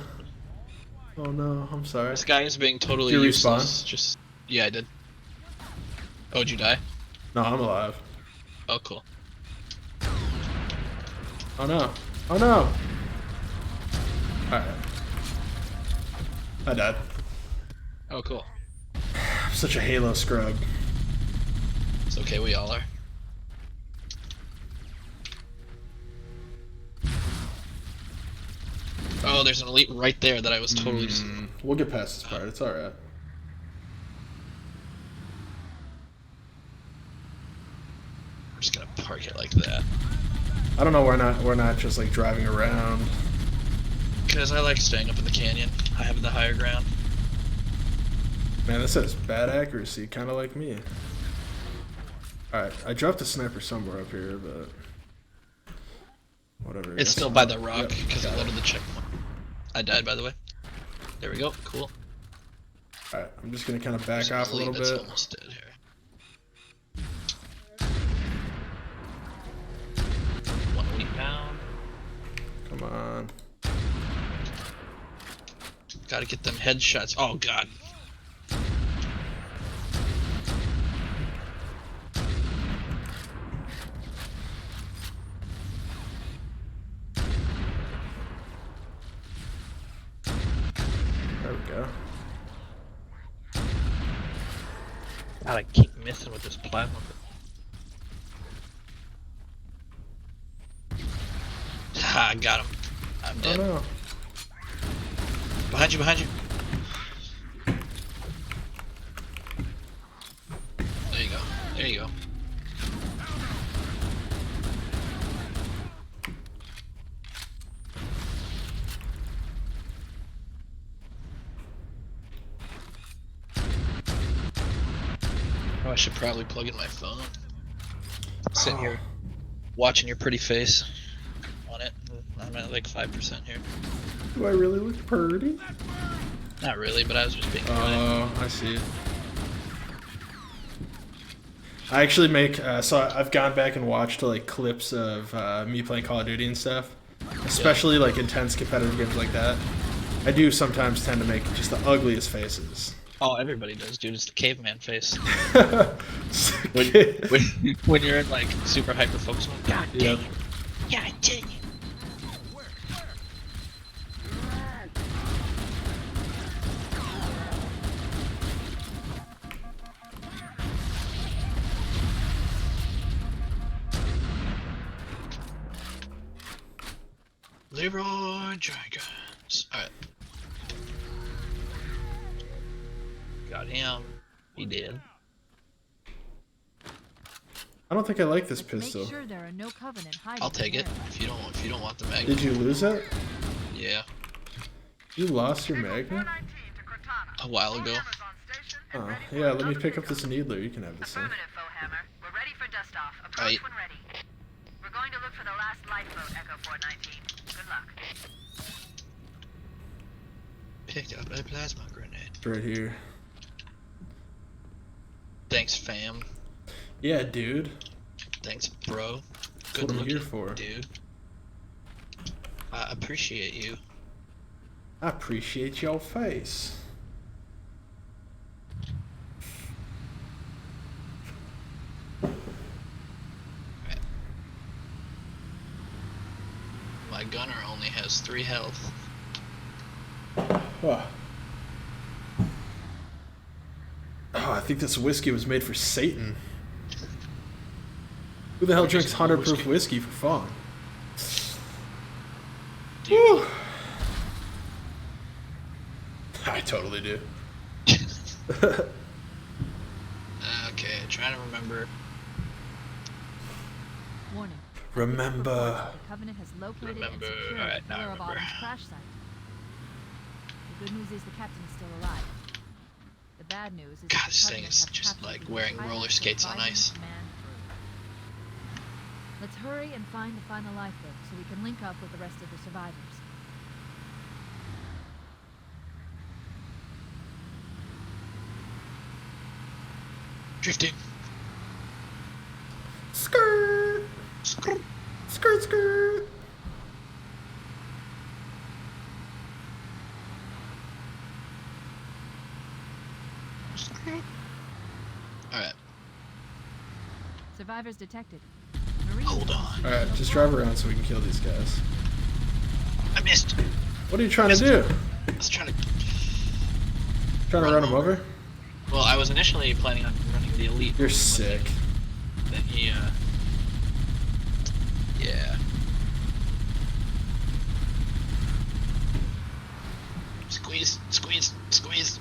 Oh no, I'm sorry. This guy is being totally Did you useless. respawn? Just yeah, I did. Oh, did you die? No, I'm alive. Oh, cool. Oh no. Oh no. Alright. I died. Oh, cool. I'm such a Halo scrub. It's okay, we all are. Oh, there's an elite right there that I was totally just. We'll get past this part. It's alright. I'm just gonna park it like that. I don't know. We're not just like driving around. Because I like staying up in the canyon. I have the higher ground. Man, this has bad accuracy, kind of like me. Alright, I dropped a sniper somewhere up here, but whatever. It's still by the rock Yep, because got I it. loaded the checkpoint. I died, by the way. There we go. Cool. Alright, I'm just gonna kind of back There's an off a elite little that's bit. almost dead here. One elite down. Come on. Gotta get them headshots. Oh god. There we go. God, I keep missing with this plasma. Ha, I got him. I'm Oh dead. no. Behind you, behind you. There you go. There you go. Oh, I should probably plug in my phone. Sitting here watching your pretty face on it. I'm at like 5% here. Do I really look pretty? Not really, but I was just being funny. Oh, I see. I actually make so I've gone back and watched like clips of me playing Call of Duty and stuff, especially like intense competitive games like that. I do sometimes tend to make just the ugliest faces. Oh, everybody does, dude. It's the caveman face. Okay. When you're in like super hyper focus mode. God dang Yep. it. God dang it. Leroy Jenkins. Alright. Got him. He did. I don't think I like this Let's pistol. make sure there are no Covenant hiding I'll take it there. if you don't want the mag. Did you lose it? Yeah, You lost your magnet? 419 to Cortana. a while ago. Warhammer's on station and Oh, ready for yeah. Let me another pick up pickup. this needler. You can have this thing. Affirmative, Foehammer. We're ready for dust off. Approach Right. when ready. We're going to look for the last lifeboat, Echo 419. Good luck. Picked up a plasma grenade. It's right here. Thanks, fam. Yeah, dude. Thanks, bro. That's Good what I'm looking, here for. dude. I appreciate you. I appreciate your face. My gunner only has 3 health. Oh. Oh, I think this whiskey was made for Satan. Who the hell drinks 100 proof whiskey for fun? Whew. I totally do. Okay, trying to remember. Warning. Remember. The Covenant has located Remember. and secured Alright, the now I Pillar of remember. Autumn's crash site. The good news is the captain is still alive. The bad news is God, that the this thing Covenant is have just captured like the wearing entire roller skates on surviving ice. command crew. Let's hurry and find the final lifeboat so we can link up with the rest of the survivors. Drifting. Skirt. Skirt, skirt. Alright, Survivors detected. Marie. hold on. Alright, just drive around so we can kill these guys. I missed. What are you trying to do? I was trying to. Trying to run him over? Well, I was initially planning on running the elite. You're but sick. Then he, yeah. Squeeze, squeeze, squeeze.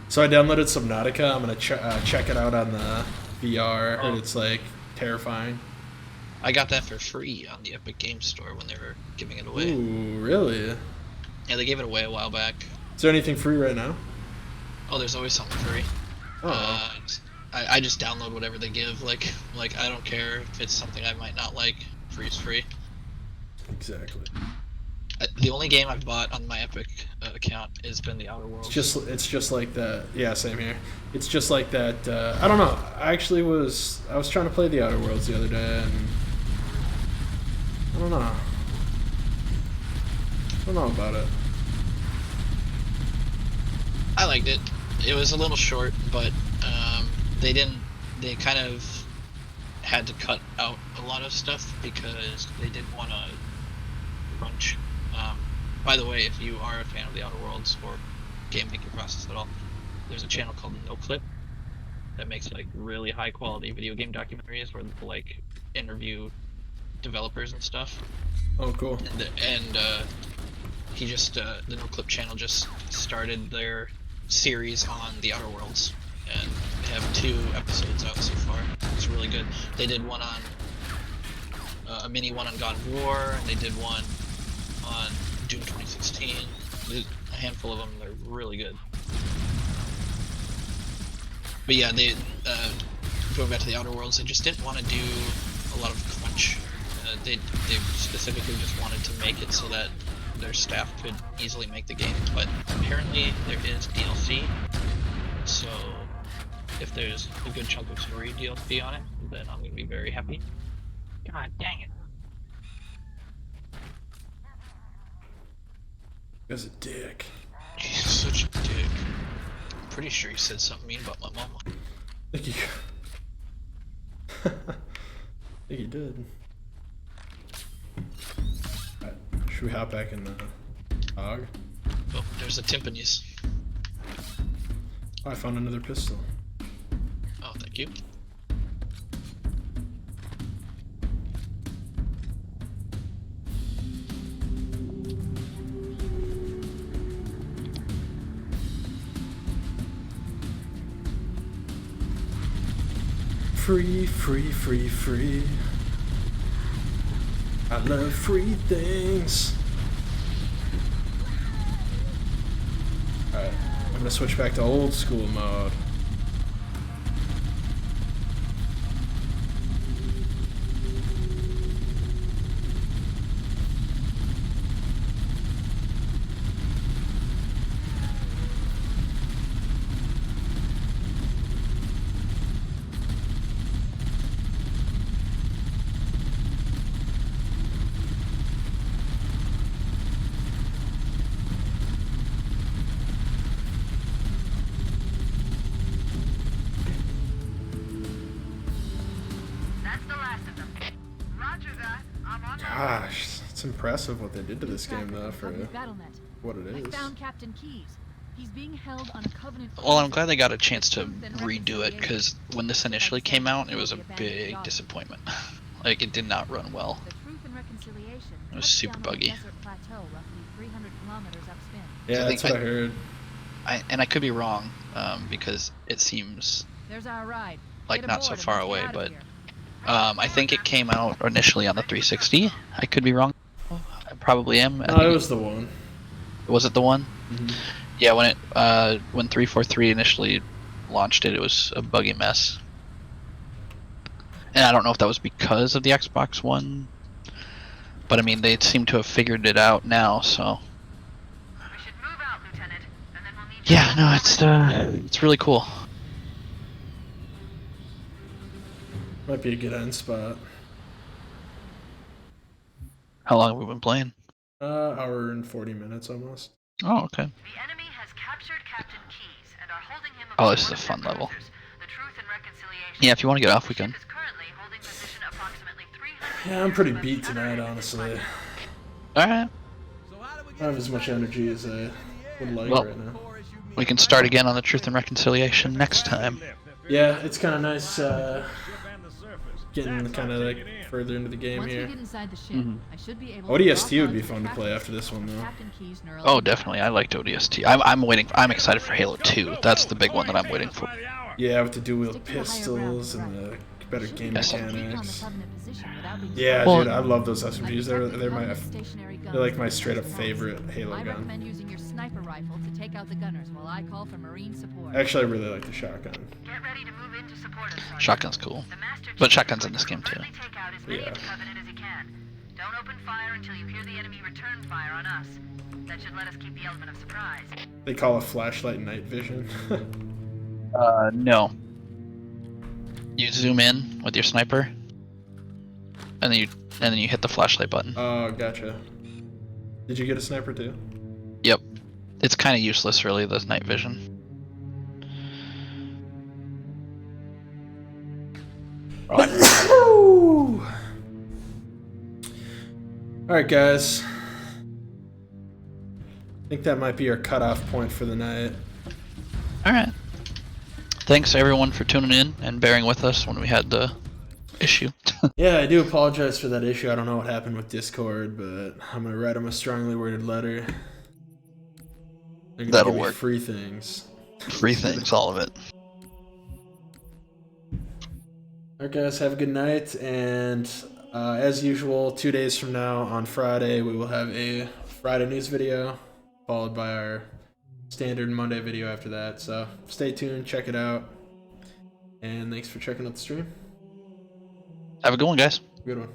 So I downloaded Subnautica. I'm gonna check it out on the VR. Oh. It's like terrifying. I got that for free on the Epic Games Store when they were giving it away. Ooh, really? Yeah, they gave it away a while back. Is there anything free right now? Oh, there's always something free. Oh. I just download whatever they give. Like I don't care if it's something I might not like. Free's free. Exactly. The only game I've bought on my Epic account has been the Outer Worlds. It's just like that. Yeah, same here. It's just like that. I don't know. I was trying to play the Outer Worlds the other day, and I don't know. I don't know about it. I liked it. It was a little short, but they kind of had to cut out a lot of stuff because they didn't want to crunch. By the way, if you are a fan of the Outer Worlds or game making process at all, there's a channel called No Clip that makes like really high quality video game documentaries where they like interview developers and stuff. Oh, cool. And he just the No Clip channel just started their series on the Outer Worlds, and they have 2 episodes out so far. It's really good. They did one on a mini one on God of War, and they did one on Doom 2016. A handful of them. They're really good. But yeah, they going back to the Outer Worlds, they just didn't want to do a lot of crunch. They specifically just wanted to make it so that their staff could easily make the game, but apparently there is DLC, so if there's a good chunk of story DLC on it, then I'm gonna be very happy. God dang it. That's a dick. He's such a dick. I'm pretty sure he said something mean about my mama. I think he. I think he did. Alright, should we hop back in the hog? Oh, there's a timpanis. Oh, I found another pistol. Oh, thank you. Free, free, free, free. I love free things. Alright, I'm gonna switch back to old school mode. That's the last of them. Roger that. I'm on my Gosh, it's impressive what they did to this game though for Battlenet. what it I is. found Captain Keys. He's being held on a Covenant. Well, I'm glad they got a chance to redo it, because when this initially came out, it was a big disappointment. Like, it did not run well. The Truth and Reconciliation. It was super touched down on a buggy. desert plateau roughly 300 kilometers upspin. Yeah, I think that's what I heard. And I could be wrong, because it seems There's our ride. like Get not so aboard and far let's get away, out of but here. I think it came out initially on the 360. I could be wrong. I probably am. I No, think it was the one. was it the one? Mm-hmm. Yeah, when 343 initially launched it, it was a buggy mess. And I don't know if that was because of the Xbox One, but I mean they seem to have figured it out now. So We should move out, Lieutenant, and then we'll need you. yeah, no, it's really cool. Might be a good end spot. How long have we been playing? Hour and 40 minutes almost. Oh, okay. The enemy has captured Captain Keyes and are holding him Oh, aboard this is one a of their fun level. cruisers, the Truth and Reconciliation. Yeah, if you want to get off, we The can. ship is currently holding position approximately 300 Yeah, I'm pretty meters beat above the other tonight, end of this honestly. plateau. Alright. I don't have as much energy as I would like Well, right now. we can start again on the Truth and Reconciliation next time. Yeah, it's kind of nice getting kind of like further into the game Once here. we get inside the ship, I should be able ODST to would be fun to play after this one, though. Oh, definitely. I liked ODST. I'm excited for Halo 2. That's the big one that I'm waiting for. Yeah, with the dual pistols and the better game Yes. mechanics. Yeah, Well- dude, I love those SMGs. They're like my straight up favorite Halo I gun. recommend using your sniper rifle to take out the gunners while I call for Marine support. Actually, I really like the shotgun. Get ready to move in to support us, Sergeant. Shotgun's cool. The Master But Chief shotgun's is in this game, too. currently take out as many of the Covenant as he can. Don't open fire until you hear the enemy return fire on us. That should let us keep the element of surprise. They call a flashlight night vision. No. You zoom in with your sniper, and then you hit the flashlight button. Oh, gotcha. Did you get a sniper too? Yep. It's kind of useless, really, the night vision. Alright, guys. I think that might be our cutoff point for the night. Alright. Thanks, everyone, for tuning in and bearing with us when we had the issue. Yeah, I do apologize for that issue. I don't know what happened with Discord, but I'm gonna write them a strongly worded letter. They're gonna That'll give me work. free things. Free things, all of it. Alright, guys, have a good night. And as usual, 2 days from now on Friday, we will have a Friday news video, followed by our standard Monday video after that. So stay tuned, check it out. And thanks for checking out the stream. Have a good one, guys. Good one.